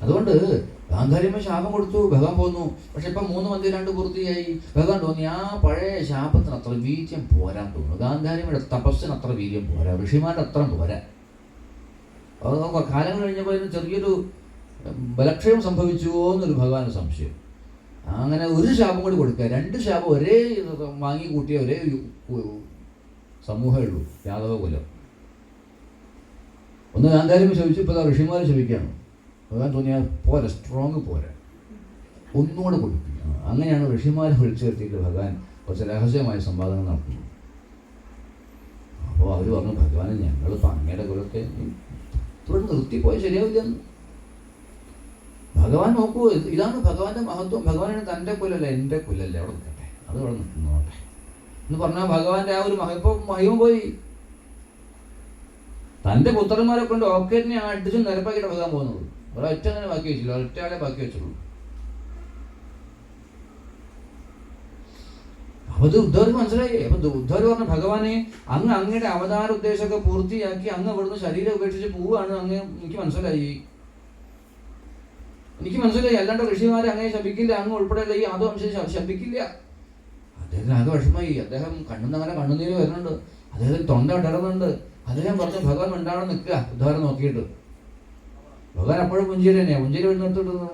അതുകൊണ്ട് ഗാന്ധാരിയമ്മ ശാപം കൊടുത്തു, ഭഗവാൻ പോന്നു. പക്ഷെ ഇപ്പം 3 മന്ദിരാണ്ട് പൂർത്തിയായി. ഭഗവാൻ തോന്നി ആ പഴയ ശാപത്തിന് അത്ര വീര്യം പോരാൻ തോന്നുന്നു. ഗാന്ധാരിയമ്മയുടെ തപസ്സിന് അത്ര വീര്യം പോരാ, ഋഷിമാരുടെ അത്ര പോരാ. കാലങ്ങൾ കഴിഞ്ഞപ്പോൾ അതിന് ചെറിയൊരു ബലക്ഷയം സംഭവിച്ചുവോ എന്നൊരു ഭഗവാന് സംശയം. അങ്ങനെ ഒരു ശാപം കൂടി കൊടുക്കുക. 2 ശാപം ഒരേ വാങ്ങി കൂട്ടിയ ഒരേ സമൂഹമേ ഉള്ളൂ, യാദവ കുലം. ഒന്ന് ഗാന്ധാരിയമ്മ ശപിച്ചു, ഇപ്പോൾ ഋഷിമാർ ശപിക്കുകയാണ്. ഭഗവാൻ തോന്നിയാൽ പോരാ, സ്ട്രോങ് പോരാ, ഒന്നുകൂടെ കൊടുക്കുക. അങ്ങനെയാണ് ഋഷിമാരെ വിളിച്ചു വരുത്തിയിട്ട് ഭഗവാൻ കുറച്ച് രഹസ്യമായ സംവാദങ്ങൾ നടത്തുന്നത്. അപ്പോൾ അവർ പറഞ്ഞു, ഭഗവാനെ ഞങ്ങളിപ്പോൾ അങ്ങയുടെ കുലത്തെ ഇവിടെ നിർത്തിപ്പോയാൽ ശരിയാവില്ലെന്ന്. ഭഗവാൻ നോക്കൂ, ഇതാണ് ഭഗവാന്റെ മഹത്വം. ഭഗവാനാണ് തൻ്റെ കുലല്ല, എൻ്റെ കുലല്ല, അവിടെ നിൽക്കട്ടെ, അത് ഇവിടെ നിൽക്കുന്നോട്ടെ എന്ന് പറഞ്ഞാൽ ഭഗവാന്റെ ആ ഒരു മഹിമ പോയി. തൻ്റെ പുത്രന്മാരെ കൊണ്ട് ഓക്കേറ്റിനെ അടിച്ച് നിരപ്പാക്കിയിട്ട് ഭഗവാൻ പോകുന്നത്. ഒരൊറ്റ അങ്ങനെ ബാക്കി വെച്ചില്ല, ഒരൊറ്റയാളെ ബാക്കി വെച്ചുള്ളൂ. അപ്പൊ ഇത് ഉദ്ധവർക്ക് മനസ്സിലായി. അപ്പൊ ഉദ്ധവർ പറഞ്ഞ, ഭഗവാനെ അങ്ങ് അങ്ങയുടെ അവതാര ഉദ്ദേശമൊക്കെ പൂർത്തിയാക്കി അങ്ങ് ഇവിടുന്ന് ശരീരം ഉപേക്ഷിച്ച് പോവുകയാണ്. അങ്ങ് എനിക്ക് മനസ്സിലായി. അല്ലാണ്ട് ഋഷിമാരെ അങ്ങനെ ശപിക്കില്ല, അങ്ങ് ഉൾപ്പെടെയുള്ള ഈ ആദവംശം ശപിക്കില്ല. അദ്ദേഹത്തിന് ആകെ വിഷമമായി. അദ്ദേഹം കണ്ണുന്നങ്ങനെ കണ്ണുനീര് വരുന്നുണ്ട്, അദ്ദേഹത്തിന് തൊണ്ട ഇടറുന്നുണ്ട്. അദ്ദേഹം പറഞ്ഞു, ഭഗവാൻ ഉണ്ടാവണം നിൽക്കുക ഉദ്ധവരെ നോക്കിയിട്ട്. ഭഗവാൻ അപ്പോഴും പുഞ്ചിരി തന്നെയാണ്, പുഞ്ചിരി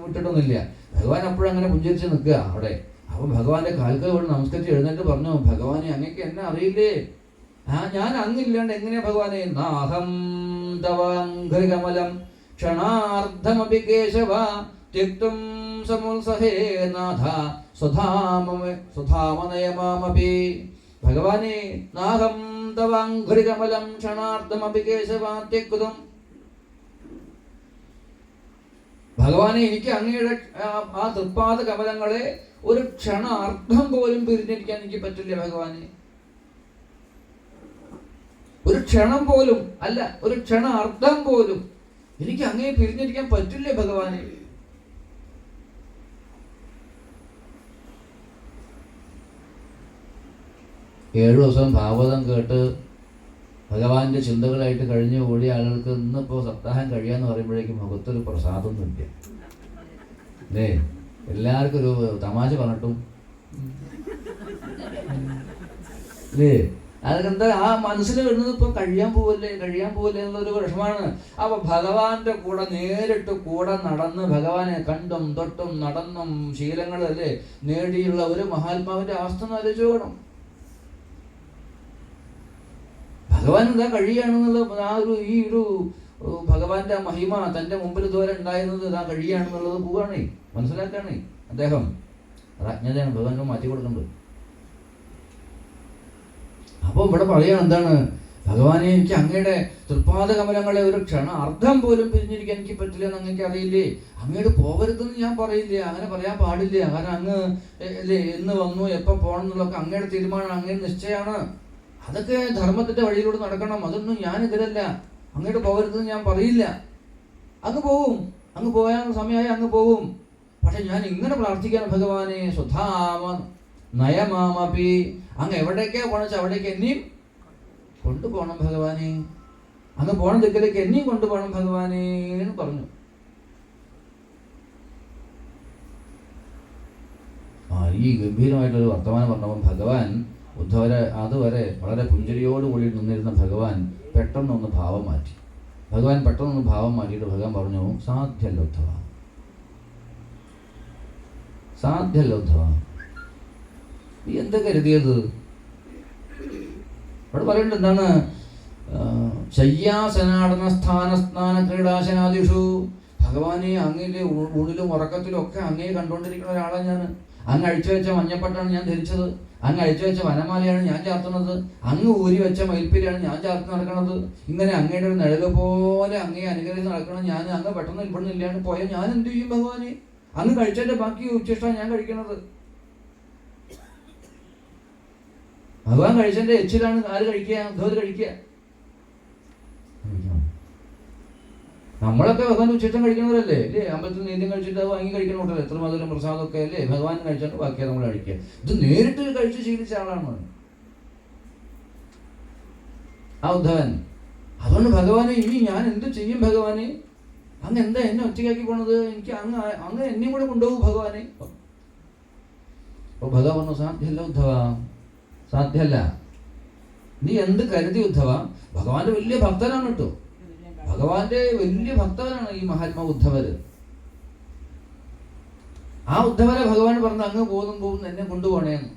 വിട്ടിട്ടൊന്നുമില്ല. ഭഗവാൻ അപ്പോഴും അങ്ങനെ പുഞ്ചിരിച്ച് നിൽക്കുക അവിടെ. അപ്പൊ ഭഗവാന്റെ കാൽക്കൽ കൊണ്ട് നമസ്കരിച്ച് എഴുന്നേറ്റ് പറഞ്ഞു, ഭഗവാനെ അങ്ങക്ക് എന്നെ അറിയില്ലേ? ഞാൻ അങ്ങില്ലാണ്ട് എങ്ങനെയാ ഭഗവാനെ? നാഹം തവാംഘ്രികമലം ക്ഷണാർദ്ധമപി കേശവ ത്യക്തും സമുത്സഹേ നാഥ സ്വധാമനയമാമപി. ഭഗവാനെ നാഹം തവാംഘ്രികമലം ക്ഷണാർദ്ധമപി കേശവ ത്യക്തും. ഭഗവാനെ എനിക്ക് അങ്ങയുടെ ആ തൃപ്പാദ കമലങ്ങളെ ഒരു ക്ഷണാർദ്ധം പോലും പിരിഞ്ഞിരിക്കാൻ എനിക്ക് പറ്റില്ല ഭഗവാനെ. ഒരു ക്ഷണം പോലും അല്ല, ഒരു ക്ഷണാർദ്ധം പോലും എനിക്ക് അങ്ങേ പിരിഞ്ഞിരിക്കാൻ പറ്റില്ലേ ഭഗവാനെ. ഏഴു ദിവസം ഭാഗവതം കേട്ട് ഭഗവാന്റെ ചിന്തകളായിട്ട് കഴിഞ്ഞു കൂടിയ ആളുകൾക്ക് ഇന്നിപ്പോൾ സപ്താഹം കഴിയാന്ന് പറയുമ്പോഴേക്കും മുഖത്തൊരു പ്രസാദമൊന്നുമില്ല അല്ലേ? എല്ലാവർക്കും ഒരു തമാശ പറഞ്ഞിട്ടും അല്ലേ? അതെന്താ ആ മനസ്സിൽ വരുന്നത് ഇപ്പൊ കഴിയാൻ പോവല്ലേ എന്നുള്ളൊരു വിഷമാണ്. അപ്പൊ ഭഗവാന്റെ കൂടെ നേരിട്ട് കൂടെ നടന്ന് ഭഗവാനെ കണ്ടും തൊട്ടും നടന്നും ശീലങ്ങളല്ലേ നേടിയുള്ള ഒരു മഹാത്മാവിന്റെ അവസ്ഥ ഒന്ന് ആലോചിച്ച് നോക്കണം. ഭഗവാൻ എന്താ കഴിയാണെന്നുള്ള ആ ഈ ഒരു ഭഗവാന്റെ മഹിമ തന്റെ മുമ്പിൽ ഇതുവരെ ഉണ്ടായിരുന്നത് ഇതാ കഴിയാണെന്നുള്ളത് പോവാണേ, മനസ്സിലാക്കാണേ. അദ്ദേഹം അജ്ഞതയാണ്, ഭഗവാൻ മാറ്റി കൊടുക്കുന്നത്. അപ്പോൾ ഇവിടെ പറയുകയാണ് എന്താണ്, ഭഗവാനെ എനിക്ക് അങ്ങയുടെ തൃപ്പാദ കമലങ്ങളെ ഒരു ക്ഷണം അർത്ഥം പോലും പിരിഞ്ഞിരിക്കാൻ എനിക്ക് പറ്റില്ല എന്ന് അങ്ങേക്ക് അറിയില്ലേ. അങ്ങോട്ട് പോകരുതെന്ന് ഞാൻ പറയില്ല, അങ്ങനെ പറയാൻ പാടില്ല. കാരണം അങ്ങ് അല്ലേ എന്ന് വന്നു എപ്പോൾ പോകണം എന്നുള്ളതൊക്കെ അങ്ങയുടെ തീരുമാനം, അങ്ങയുടെ നിശ്ചയമാണ്. അതൊക്കെ ധർമ്മത്തിന്റെ വഴിയിലൂടെ നടക്കണം. അതൊന്നും ഞാനെതിരല്ല. അങ്ങോട്ട് പോകരുതെന്ന് ഞാൻ പറയില്ല. അങ്ങ് പോവും, അങ്ങ് പോയാൽ സമയമായി അങ്ങ് പോവും. പക്ഷെ ഞാൻ ഇങ്ങനെ പ്രാർത്ഥിക്കാൻ, ഭഗവാനെ സ്വധാമ നയമാമപി, അങ്ങ് എവിടേക്കാ പോണെച്ച അവിടേക്ക് എന്നെയും കൊണ്ടുപോകണം ഭഗവാനെ, അങ്ങ് പോണ ദിക്കിലേക്ക് എന്നെയും കൊണ്ടുപോകണം ഭഗവാനെ എന്ന് പറഞ്ഞു. ഈ ഗംഭീരമായിട്ടൊരു വർത്തമാനം പറഞ്ഞപ്പോൾ ഭഗവാൻ ഉദ്ധവരെ അതുവരെ വളരെ പുഞ്ചിരിയോടുകൂടി നിന്നിരുന്ന ഭഗവാൻ പെട്ടെന്നൊന്ന് ഭാവം മാറ്റി. ഭഗവാൻ പെട്ടെന്നൊന്ന് ഭാവം മാറ്റിയിട്ട് ഭഗവാൻ പറഞ്ഞു, സാധ്യല്ല ഉദ്ധവ, സാധ്യല്ല ഉദ്ധവ, നീ എന്താ കരുതിയത്? അവിടെ പറയേണ്ടത് എന്താണ്? ശയ്യാസനാടന സ്ഥാനസ്നാന ക്രീഡാശനാദിഷു, ഭഗവാനെ അങ്ങയുടെ ഊണിലും ഉറക്കത്തിലും ഒക്കെ അങ്ങയെ കണ്ടുകൊണ്ടിരിക്കുന്ന ഒരാളാണ് ഞാൻ. അങ്ങ് അഴിച്ചു വെച്ച മഞ്ഞപ്പട്ടാണ് ഞാൻ ധരിച്ചത്, അങ്ങ് അഴിച്ചു വെച്ച വനമാലയാണ് ഞാൻ ചാർത്തുന്നത്, അങ്ങ് ഊരി വെച്ച മയിൽപ്പീലിയാണ് ഞാൻ ചാർത്തി നടക്കുന്നത്. ഇങ്ങനെ അങ്ങയുടെ ഒരു നിഴല് പോലെ അങ്ങയെ അനുകരിച്ച് നടക്കണം ഞാൻ. അങ്ങ് പെട്ടെന്ന് ഇവിടുന്ന് ഇല്ലാണ്ട് പോയാൽ ഞാൻ എന്ത് ചെയ്യും ഭഗവാനെ? അങ്ങ് കഴിച്ചതിന്റെ ബാക്കി ഉച്ചിഷ്ടമാണ് ഞാൻ കഴിക്കുന്നത്. ഭഗവാൻ കഴിച്ചതിന്റെ എച്ചിലാണ് ആര് കഴിക്കുക? ഉദ്ധവർ കഴിക്കുക. നമ്മളൊക്കെ ഭഗവാൻ ഉച്ചിഷ്ടം കഴിക്കുന്നവരല്ലേ അല്ലേ? അമ്പലത്തിൽ നീന്തും കഴിച്ചിട്ട് അത് വാങ്ങി കഴിക്കണോട്ടല്ലേ, എത്ര മധുരം പ്രസാദമൊക്കെ അല്ലേ? ഭഗവാൻ കഴിച്ചിട്ട് ബാക്കിയാണ് നമ്മൾ കഴിക്കുക. ഇത് നേരിട്ട് കഴിച്ച് ശീലിച്ച ആളാണ് ആ ഉദ്ധവൻ. അതുകൊണ്ട് ഭഗവാനെ ഇനി ഞാൻ എന്ത് ചെയ്യും ഭഗവാനെ? അങ്ങ് എന്താ എന്നെ ഒറ്റയ്ക്കാക്കി പോണത്? എനിക്ക് അങ്ങ് എന്നെയും കൂടെ കൊണ്ടുപോകും ഭഗവാനെ. അപ്പൊ ഭഗവാൻ പറഞ്ഞു, സാധ്യല്ല ഉദ്ധവ, സാധ്യല്ല. നീ എന്ത് കരുതി ഉദ്ധവ? ഭഗവാന്റെ വലിയ ഭക്തനാണ് കേട്ടോ, ഭഗവാന്റെ വലിയ ഭക്തനാണ് ഈ മഹാത്മാ ഉദ്ധവര്. ആ ഉദ്ധവരെ ഭഗവാൻ പറഞ്ഞു, അങ്ങ് പോകുന്നു എന്നെ കൊണ്ടുപോകണേന്ന്.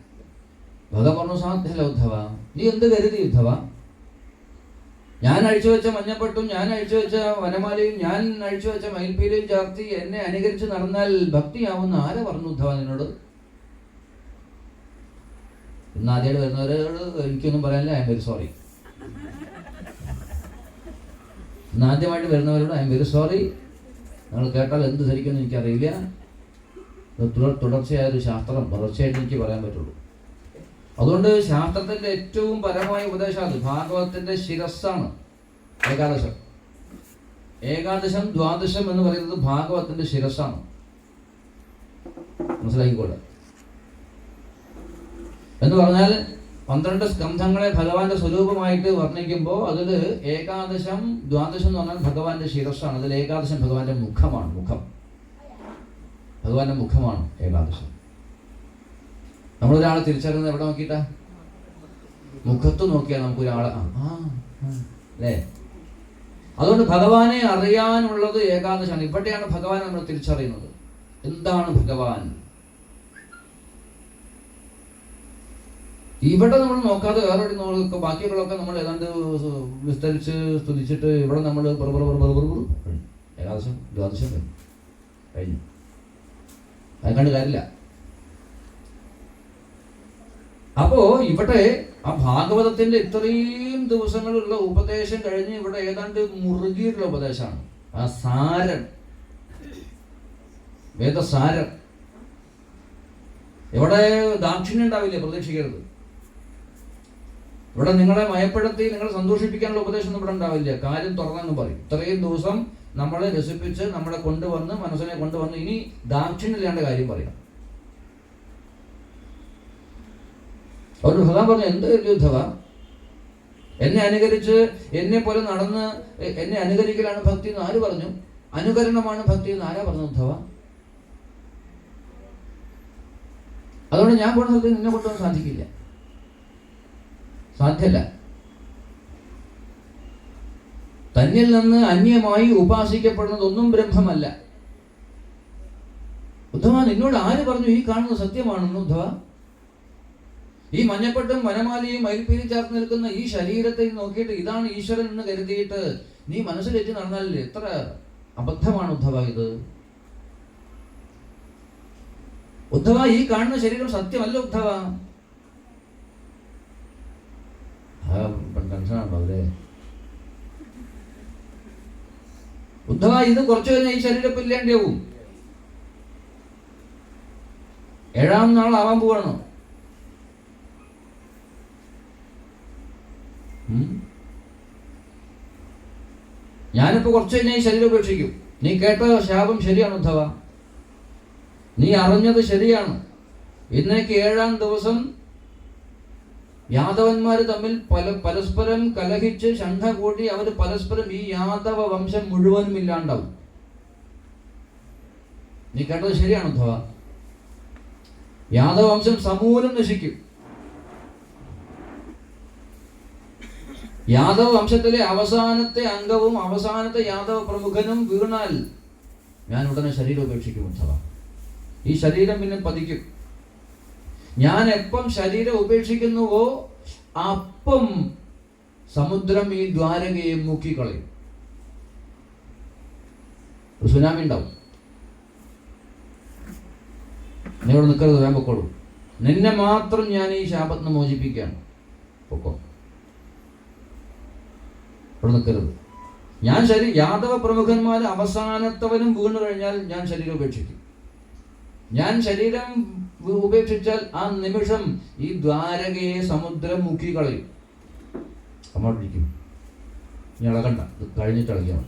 ഭഗവാൻ പറഞ്ഞു, സാധ്യല്ല ഉദ്ധവ, നീ എന്ത് കരുതി ഉദ്ധവ? ഞാൻ അഴിച്ചു വെച്ച മഞ്ഞപ്പട്ടും ഞാൻ അഴിച്ചു വെച്ച വനമാലയും ഞാൻ അഴിച്ചു വെച്ച മയിൽപ്പീലയും ചാർത്തി എന്നെ അനുകരിച്ച് നടന്നാൽ ഭക്തിയാവുന്ന ആരെ പറഞ്ഞു ഉദ്ധവ നിന്നോട്? ഇന്ന് ആദ്യമായിട്ട് വരുന്നവരോട് എനിക്കൊന്നും പറയാനില്ല, ഐ എം വെരി സോറി. ഇന്ന് ആദ്യമായിട്ട് വരുന്നവരോട് ഐ എം വെരി സോറി. നിങ്ങൾ കേട്ടാൽ എന്ത് ധരിക്കുമെന്ന് എനിക്കറിയില്ല. തുടർച്ചയായ ഒരു ശാസ്ത്രം തുടർച്ചയായിട്ട് എനിക്ക് പറയാൻ പറ്റുള്ളൂ. അതുകൊണ്ട് ശാസ്ത്രത്തിന്റെ ഏറ്റവും പരമായ ഉപദേശം അത് ഭാഗവതത്തിന്റെ ശിരസ്സാണ് ഏകാദശം. ഏകാദശം ദ്വാദശം എന്ന് പറയുന്നത് ഭാഗവതത്തിന്റെ ശിരസ്സാണ്, മനസ്സിലാക്കിക്കോട്ടെ. എന്ന് പറഞ്ഞാൽ 12 സ്കന്ധങ്ങളെ ഭഗവാന്റെ സ്വരൂപമായിട്ട് വർണ്ണിക്കുമ്പോൾ അതിൽ ഏകാദശം ദ്വാദശം എന്ന് പറഞ്ഞാൽ ഭഗവാന്റെ ശിരസ്സാണ്. അതിൽ ഏകാദശം ഭഗവാന്റെ മുഖമാണ്. ഭഗവാന്റെ മുഖമാണ് ഏകാദശം. നമ്മളൊരാളെ തിരിച്ചറിയുന്നത് എവിടെ നോക്കിയിട്ടാ? മുഖത്ത് നോക്കിയാൽ നമുക്കൊരാളെ അല്ലേ? അതുകൊണ്ട് ഭഗവാനെ അറിയാനുള്ളത് ഏകാദശമാണ്. ഇവിടെയാണ് ഭഗവാനെ നമ്മൾ തിരിച്ചറിയുന്നത്. എന്താണ് ഭഗവാൻ? ഇവിടെ നമ്മൾ നോക്കാതെ വേറെ നോക്കുക. ബാക്കിയുള്ളതൊക്കെ നമ്മൾ ഏതാണ്ട് വിസ്തരിച്ച് സ്തുതിച്ചിട്ട് ഇവിടെ നമ്മൾ ഏകാദശം ദ്വാദശം കഴിഞ്ഞു, അത് കണ്ട് കാര്യമില്ല. അപ്പോ ഇവിടെ ആ ഭാഗവതത്തിന്റെ ഇത്രയും ദിവസങ്ങളുള്ള ഉപദേശം കഴിഞ്ഞ് ഇവിടെ ഏതാണ്ട് മുറുകിയിട്ടുള്ള ഉപദേശമാണ്. ആ സാരം, വേദസാരം. ഇവിടെ ദാക്ഷിണ്യം ഉണ്ടാവില്ല, പ്രതീക്ഷിക്കരുത്. ഇവിടെ നിങ്ങളെ മയപ്പെടുത്തി നിങ്ങളെ സന്തോഷിപ്പിക്കാനുള്ള ഉപദേശം ഒന്നും ഇവിടെ ഉണ്ടാവില്ല. കാര്യം തുറന്നു പറയും. ഇത്രയും ദിവസം നമ്മളെ രസിപ്പിച്ച് നമ്മളെ കൊണ്ടുവന്ന് മനസ്സിനെ കൊണ്ടുവന്ന് ഇനി ദാക്ഷിണ്യമില്ലാണ്ട് കാര്യം പറയാം. അവർ ഭഗവാൻ പറഞ്ഞു, എന്ത് യുദ്ധവ, എന്നെ അനുകരിച്ച് എന്നെ പോലെ നടന്ന് എന്നെ അനുകരിക്കലാണ് ഭക്തി എന്ന് ആര് പറഞ്ഞു? അനുകരണമാണ് ഭക്തി എന്ന് ആരാ പറഞ്ഞു ഉദ്ധവ? അതുകൊണ്ട് ഞാൻ പോകുന്ന സ്ഥലത്ത് നിന്നെ കൊണ്ടുപോകാൻ സാധിക്കില്ല, സാധ്യല്ല. തന്നിൽ നിന്ന് അന്യമായി ഉപാസിക്കപ്പെടുന്നതൊന്നും ബ്രഹ്മമല്ല. ഉദ്ധവ, നിന്നോട് ആര് പറഞ്ഞു ഈ കാണുന്നത് സത്യമാണെന്ന്? ഉദ്ധവ, ഈ മഞ്ഞപ്പെട്ടും വനമാലയും മയിൽപ്പീലി ചേർത്ത് നിൽക്കുന്ന ഈ ശരീരത്തെ നോക്കിയിട്ട് ഇതാണ് ഈശ്വരൻ എന്ന് കരുതിയിട്ട് നീ മനസ്സിലെത്തി നടന്നാൽ എത്ര അബദ്ധമാണ് ഉദ്ധവ ഇത്. ഉദ്ധവ, ഈ കാണുന്ന ശരീരം സത്യമല്ല ഉദ്ധവ. ടെൻഷനാണോ അവരെ? ഉദ്ധവ, ഇത് കുറച്ചു കഴിഞ്ഞാൽ ഈ ശരീരം ഇല്ലാണ്ടാവും. 7-ാം നാൾ ആവാൻ പോവാണോ? ഞാനിപ്പോ കുറച്ചു കഴിഞ്ഞാൽ ഈ ശരീരം ഉപേക്ഷിക്കും. നീ കേട്ട ശാപം ശരിയാണ് ഉദ്ധവ, നീ അറിഞ്ഞത് ശരിയാണ്. ഇന്നേക്ക് 7-ാം ദിവസം യാദവന്മാര് തമ്മിൽ പരസ്പരം കലഹിച്ച് ശണ്ഠ കൂട്ടി അവര് പരസ്പരം ഈ യാദവ വംശം മുഴുവനും ഇല്ലാണ്ടാവും. നീ കേട്ടത് ശരിയാണ് ഉദ്ധവ, യാദവ വംശം സമൂലം നശിക്കും. യാദവ വംശത്തിലെ അവസാനത്തെ അംഗവും അവസാനത്തെ യാദവ പ്രമുഖനും വീണാൽ ഞാൻ ഉടനെ ശരീരം ഉപേക്ഷിക്കും ഉദ്ധവ. ഈ ശരീരം പിന്നെ പതിക്കും. ഞാൻ എപ്പം ശരീരം ഉപേക്ഷിക്കുന്നുവോ അപ്പം സമുദ്രം ഈ ദ്വാരകയെ മുക്കിക്കളയും. സുനാമി ഉണ്ടാവും. നീ ഇവിടെ നിൽക്കരുത്, വേഗം പൊക്കോളൂ. നിന്നെ മാത്രം ഞാൻ ഈ ശാപത്തിന് മോചിപ്പിക്കുകയാണ്, പൊക്കോ, ഇവിടെ നിൽക്കരുത്. ഞാൻ യാദവ പ്രമുഖന്മാർ അവസാനത്തവനും വീണു കഴിഞ്ഞാൽ ഞാൻ ശരീരം ഉപേക്ഷിക്കും. ഞാൻ ശരീരം ഉപേക്ഷിച്ചാൽ ആ നിമിഷം ഈ ദ്വാരകയെ സമുദ്രം മുക്കിക്കളയും. അങ്ങോട്ടിരിക്കും, നീ ഇളകണ്ട, ഇത് കഴിഞ്ഞിട്ട് ഇളകിയാൽ.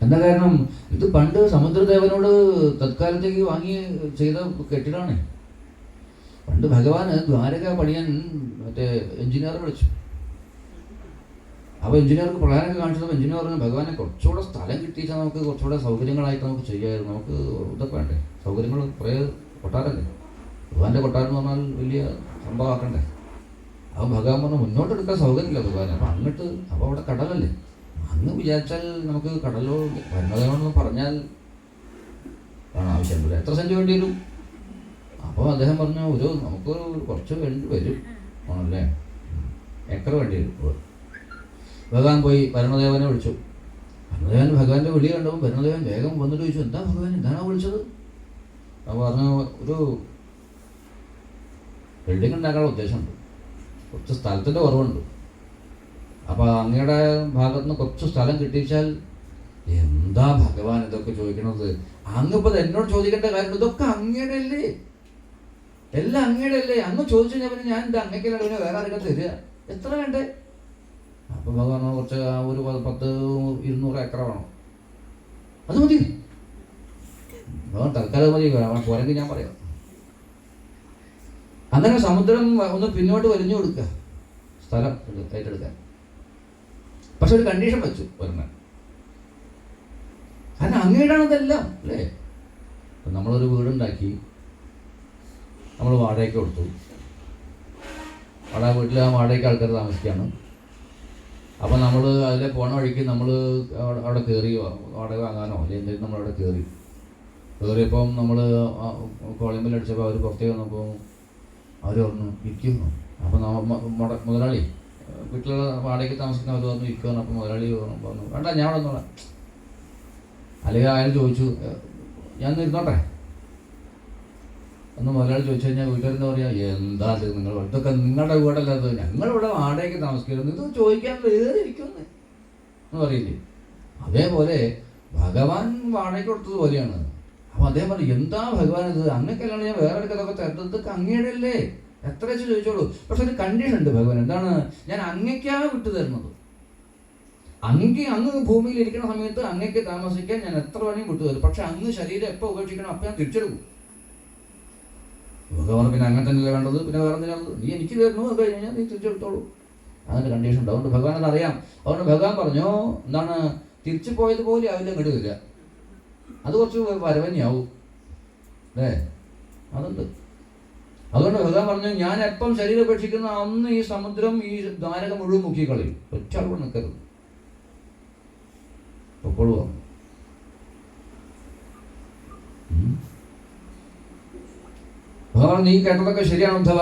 എന്താ കാരണം? ഇത് പണ്ട് സമുദ്രദേവനോട് തത്കാലത്തേക്ക് വാങ്ങി ചെയ്ത കെട്ടിടമാണ്. പണ്ട് ഭഗവാന് ദ്വാരക പണിയാൻ മറ്റേ എഞ്ചിനീയർ വിളിച്ചു. അപ്പോൾ എഞ്ചിനീയർക്ക് പ്ലാനൊക്കെ കാണിച്ചപ്പോൾ എഞ്ചിനീയർ പറഞ്ഞു, ഭഗവാനെ കുറച്ചുകൂടെ സ്ഥലം കിട്ടിയിച്ചാൽ നമുക്ക് കുറച്ചുകൂടെ സൗകര്യങ്ങളായിട്ട് നമുക്ക് ചെയ്യാമായിരുന്നു. നമുക്ക് ഇതൊക്കെ വേണ്ടേ, സൗകര്യങ്ങൾ കുറേ. കൊട്ടാരല്ലേ, ഭഗവാന്റെ കൊട്ടാരം എന്ന് പറഞ്ഞാൽ വലിയ സംഭവമാക്കണ്ടേ. അപ്പോൾ ഭഗവാൻ പറഞ്ഞു, മുന്നോട്ടെടുക്കാൻ സൗകര്യമില്ല ഭഗവാൻ. അപ്പോൾ അങ്ങോട്ട്, അപ്പോൾ അവിടെ കടലല്ലേ, അങ്ങ് വിചാരിച്ചാൽ നമുക്ക് കടലോ വരുന്നതെന്ന് പറഞ്ഞാൽ ആണ് ആവശ്യമില്ല. എത്ര സെൻറ്റ് വേണ്ടി വരും? അപ്പോൾ അദ്ദേഹം പറഞ്ഞു, നമുക്കൊരു കുറച്ച് വേണ്ടി വരും ആണല്ലേ, ഏക്കർ വേണ്ടി വരും. ഭഗവാൻ പോയി ഭരണദേവനെ വിളിച്ചു. ഭരണദേവൻ ഭഗവാന്റെ വിളി കണ്ടപ്പോൾ ഭരണദേവൻ വേഗം വന്നിട്ട് ചോദിച്ചു, എന്താ ഭഗവാൻ, എന്താണോ വിളിച്ചത്? അപ്പോൾ പറഞ്ഞു, ഒരു ബിൽഡിംഗ് ഉണ്ടാക്കാനുള്ള ഉദ്ദേശമുണ്ട്, കുറച്ച് സ്ഥലത്തിൻ്റെ കുറവുണ്ട്. അപ്പോൾ അങ്ങയുടെ ഭാഗത്ത് നിന്ന് കുറച്ച് സ്ഥലം കിട്ടിച്ചാൽ. എന്താ ഭഗവാൻ ഇതൊക്കെ ചോദിക്കണത്? അങ്ങിപ്പോൾ എന്നോട് ചോദിക്കേണ്ട കാര്യം, ഇതൊക്കെ അങ്ങയുടെ അല്ലേ, എല്ലാം അങ്ങയുടെ അല്ലേ. അങ്ങ് ചോദിച്ചു കഴിഞ്ഞാൽ പിന്നെ ഞാൻ എൻ്റെ അങ്ങയ്ക്കല്ല പിന്നെ വേറെ ആർക്കും തരിക, എത്ര വേണ്ടേ? അപ്പോൾ ഭഗവാൻ കുറച്ച് ഒരു 10-200 ഏക്കർ വേണം, അത് മതി ഭഗവാൻ, തൽക്കാലം മതി, പോരെങ്കിൽ ഞാൻ പറയാം. അങ്ങനെ സമുദ്രം ഒന്ന് പിന്നോട്ട് വലിഞ്ഞു കൊടുക്കുക, സ്ഥലം ഏറ്റെടുക്കാൻ. പക്ഷെ ഒരു കണ്ടീഷൻ വെച്ചു ഒരെണ്ണം, കാരണം അങ്ങേടാണതെല്ലാം അല്ലേ. നമ്മളൊരു വീടുണ്ടാക്കി, നമ്മൾ വാടകയ്ക്ക് കൊടുത്തു. വീട്ടിൽ ആ വാടകയ്ക്ക് ആൾക്കാർ താമസിക്കുകയാണ്. അപ്പോൾ നമ്മൾ അതിലെ പോണ വഴിക്ക് നമ്മൾ അവിടെ കയറി, വാടക വാങ്ങാനോ അല്ലെങ്കിൽ എന്തെങ്കിലും നമ്മളവിടെ കയറിയപ്പം നമ്മൾ കോളിംബിൽ അടിച്ചപ്പോൾ അവർ പുറത്തേക്ക് വന്നപ്പോൾ അവർ പറഞ്ഞു ഇരിക്കുന്നു. അപ്പോൾ മുതലാളി വീട്ടിലുള്ള വാടകയ്ക്ക് താമസിക്കുന്ന അവർ പറഞ്ഞു ഇരിക്കുന്നു. അപ്പോൾ മുതലാളി പറഞ്ഞു വേണ്ട, ഞാൻ അവിടെ നിന്നോളാം. അല്ലെങ്കിൽ അയാൾ ചോദിച്ചു, ഞാൻ ഇരുന്നോട്ടെ എന്ന് മുതലാളി ചോദിച്ചു കഴിഞ്ഞാൽ വീട്ടുകാരെന്താ പറയുക, എന്താ അത് നിങ്ങൾ ഇതൊക്കെ നിങ്ങളുടെ വീടല്ല, അത് ഞങ്ങളിവിടെ വാടകയ്ക്ക് താമസിക്കുന്നു, ഇത് ചോദിക്കാൻ വേറെ ഇരിക്കുമെന്ന് എന്ന് പറയില്ലേ. അതേപോലെ ഭഗവാൻ വാടകയ്ക്ക് കൊടുത്തതുപോലെയാണ്. അപ്പോൾ അദ്ദേഹം പറഞ്ഞു, എന്താ ഭഗവാൻ ഇത്, അങ്ങനെയൊക്കെയല്ലാണ്ട് ഞാൻ വേറെ ഇതൊക്കെ തരുന്നത്, ഇതൊക്കെ അങ്ങയുടെ അല്ലേ, എത്ര വെച്ച് ചോദിച്ചോളൂ. പക്ഷെ ഒരു കണ്ടീഷൻ ഉണ്ട് ഭഗവാൻ. എന്താണ്? ഞാൻ അങ്ങയ്ക്കാണ് വിട്ടു തരുന്നത്. അങ്ങ് ഭൂമിയിൽ ഇരിക്കുന്ന സമയത്ത് അങ്ങയ്ക്ക് താമസിക്കാൻ ഞാൻ എത്ര വേണമെങ്കിൽ വിട്ടു തരും. പക്ഷെ അങ്ങ് ശരീരം എപ്പോൾ ഉപേക്ഷിക്കണം അപ്പം ഞാൻ തിരിച്ചെടുക്കും. ഭഗവാൻ പിന്നെ അങ്ങനെ തന്നെയല്ലേ വേണ്ടത്, പിന്നെ വേറെ എന്തിനാണ്? നീ എനിക്ക് തരുന്നു, അത് കഴിഞ്ഞാൽ നീ തിരിച്ചെടുത്തോളൂ. അതിൻ്റെ കണ്ടീഷൻ ഉണ്ട്. അതുകൊണ്ട് ഭഗവാൻ അതറിയാം. അതുകൊണ്ട് ഭഗവാൻ പറഞ്ഞു എന്താണ്, തിരിച്ചു പോയതുപോലെ ആവില്ല, ഇങ്ങോട്ട് വരിക. അത് കുറച്ച് വരവന്നെയാവും അല്ലേ, അതുണ്ട്. അതുകൊണ്ട് ഭഗവാൻ പറഞ്ഞു ഞാൻ എപ്പം ശരീരം ഉപേക്ഷിക്കുന്ന അന്ന് ഈ സമുദ്രം ഈ ദ്വാരക മുഴുവൻ മുക്കിക്കളയും, ഒറ്റ അളവ് നിൽക്കരുത്, പൊക്കോളുക. ഭഗവാൻ നീ കേട്ടതൊക്കെ ശരിയാണ് ഉദ്ധവ.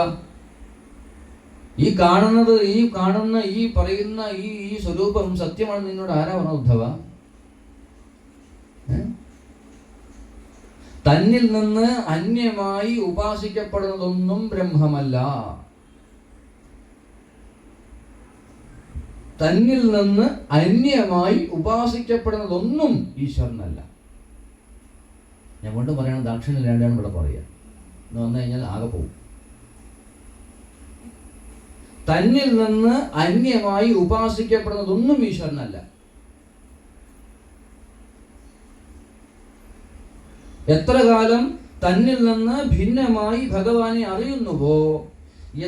ഈ കാണുന്ന ഈ പറയുന്ന ഈ സ്വരൂപം സത്യമാണ് നിന്നോട് ആരാ പറഞ്ഞ ഉദ്ധവ? തന്നിൽ നിന്ന് അന്യമായി ഉപാസിക്കപ്പെടുന്നതൊന്നും ബ്രഹ്മമല്ല. തന്നിൽ നിന്ന് അന്യമായി ഉപാസിക്കപ്പെടുന്നതൊന്നും ഈശ്വരനല്ല. ഞാൻ കൊണ്ട് പറയണം, ദാക്ഷിണ്യം ഇവിടെ പറയുക എന്ന് വന്നു കഴിഞ്ഞാൽ ആകെ പോകും. തന്നിൽ നിന്ന് അന്യമായി ഉപാസിക്കപ്പെടുന്നതൊന്നും ഈശ്വരനല്ല. എത്ര കാലം തന്നിൽ നിന്ന് ഭിന്നമായി ഭഗവാനെ അറിയുന്നുവോ,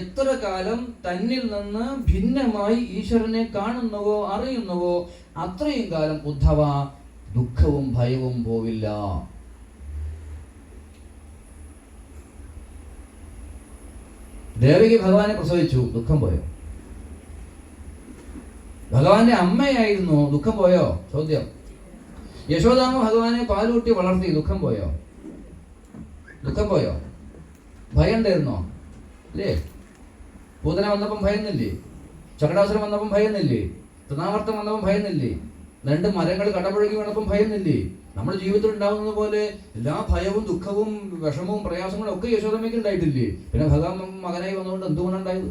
എത്ര കാലം തന്നിൽ നിന്ന് ഭിന്നമായി ഈശ്വരനെ കാണുന്നുവോ അറിയുന്നുവോ, അത്രയും കാലം ഉദ്ധവ ദുഃഖവും ഭയവും പോവില്ല. ദേവകി ഭഗവാനെ പ്രസവിച്ചു, ദുഃഖം പോയോ? ഭഗവാന്റെ അമ്മയായിരുന്നു, ദുഃഖം പോയോ? ചോദ്യം. യശോദാമ്മ ഭഗവാനെ പാലൂട്ടി വളർത്തി, ദുഃഖം പോയോ? ദുഃഖം പോയോ? ഭയം ഉണ്ടായിരുന്നോ? അല്ലേ? പൂതന വന്നപ്പം ഭയന്നില്ലേ? ചകടാസുരം വന്നപ്പം ഭയന്നില്ലേ? തൃണാവർത്തം വന്നപ്പം ഭയന്നില്ലേ? 2 മരങ്ങൾ കടപുഴകി വന്നപ്പം ഭയന്നില്ലേ? നമ്മുടെ ജീവിതത്തിൽ ഉണ്ടാകുന്നത് പോലെ എല്ലാ ഭയവും ദുഃഖവും വിഷമവും പ്രയാസങ്ങളും ഒക്കെ യശോദമ്മയ്ക്ക് ഉണ്ടായിട്ടില്ലേ? പിന്നെ ഭഗവാൻ മകനായി വന്നുകൊണ്ട് എന്തുകൊണ്ടുണ്ടായത്?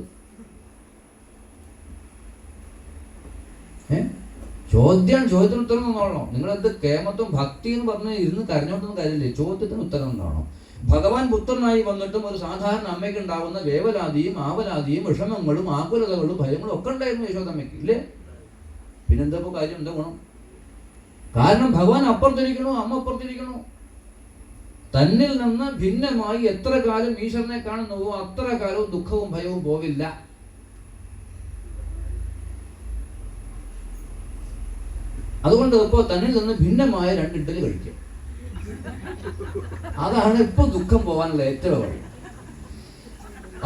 ചോദ്യത്തിന് ഉത്തരം തന്നോളണം. നിങ്ങളെന്ത് കേമത്വം ഭക്തി എന്ന് പറഞ്ഞ് ഇരുന്ന് കരഞ്ഞോട്ടൊന്നും കാര്യമില്ലേ, ചോദ്യത്തിന് ഉത്തരം തന്നോളണം. ഭഗവാൻ പുത്രനായി വന്നിട്ടും ഒരു സാധാരണ അമ്മയ്ക്ക് ഉണ്ടാവുന്ന വേവലാതിയും ആവലാതിയും വിഷമങ്ങളും ആകുലതകളും ഭയങ്ങളും ഒക്കെ ഉണ്ടായിരുന്നു യശോദമ്മയ്ക്ക്, ഇല്ലേ? പിന്നെന്താ കാര്യം, എന്താ ഗുണം? കാരണം ഭഗവാൻ അപ്പുറത്തിരിക്കണു, അമ്മ അപ്പുറത്തിരിക്കണു. തന്നിൽ നിന്ന് ഭിന്നമായി എത്ര കാലം ഈശ്വരനെ കാണുന്നുവോ അത്ര കാലവും ദുഃഖവും ഭയവും പോവില്ല. അതുകൊണ്ട് ഇപ്പോൾ തന്നിൽ നിന്ന് ഭിന്നമായ 2 ഇഡ്ഡലി കഴിക്കും. അതാണ് ഇപ്പൊ ദുഃഖം പോവാനുള്ള ഏറ്റവും വഴി.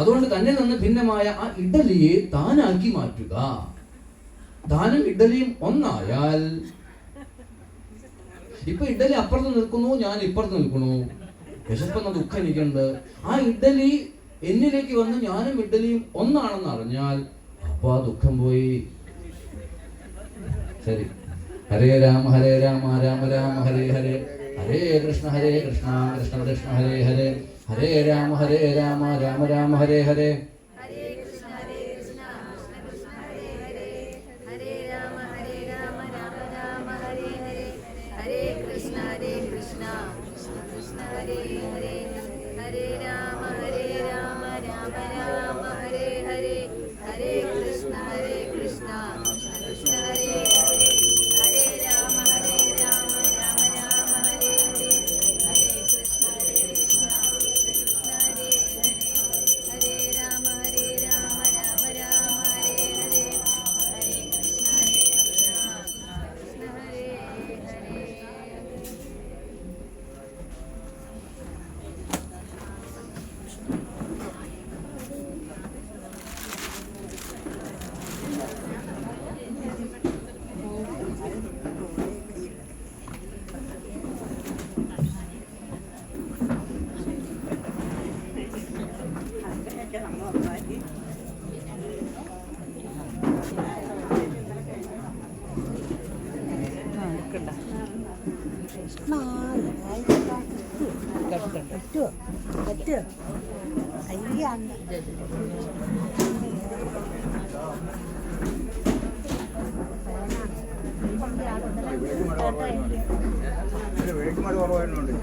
അതുകൊണ്ട് തന്നിൽ നിന്ന് ഭിന്നമായ ആ ഇഡ്ഡലിയെ താനാക്കി മാറ്റുക. താനും ഇഡ്ഡലിയും ഒന്നായാൽ, ഇപ്പൊ ഇഡ്ഡലി അപ്പുറത്ത് നിൽക്കുന്നു, ഞാൻ ഇപ്പുറത്ത് നിൽക്കുന്നു, വിശപ്പെന്ന ദുഃഖം എനിക്കുണ്ട്. ആ ഇഡ്ഡലി എന്നിലേക്ക് വന്ന് ഞാനും ഇഡ്ഡലിയും ഒന്നാണെന്ന് അറിഞ്ഞാൽ അപ്പൊ ആ ദുഃഖം പോയി. ശരി. ഹരേ രാമ രാമ രാമ ഹരേ ഹരേ, ഹരേ കൃഷ്ണ കൃഷ്ണ കൃഷ്ണ ഹരേ ഹരേ, ഹരേ രാമ രാമ രാമ ഹരേ ഹരേ. കുറവായിരുന്നു.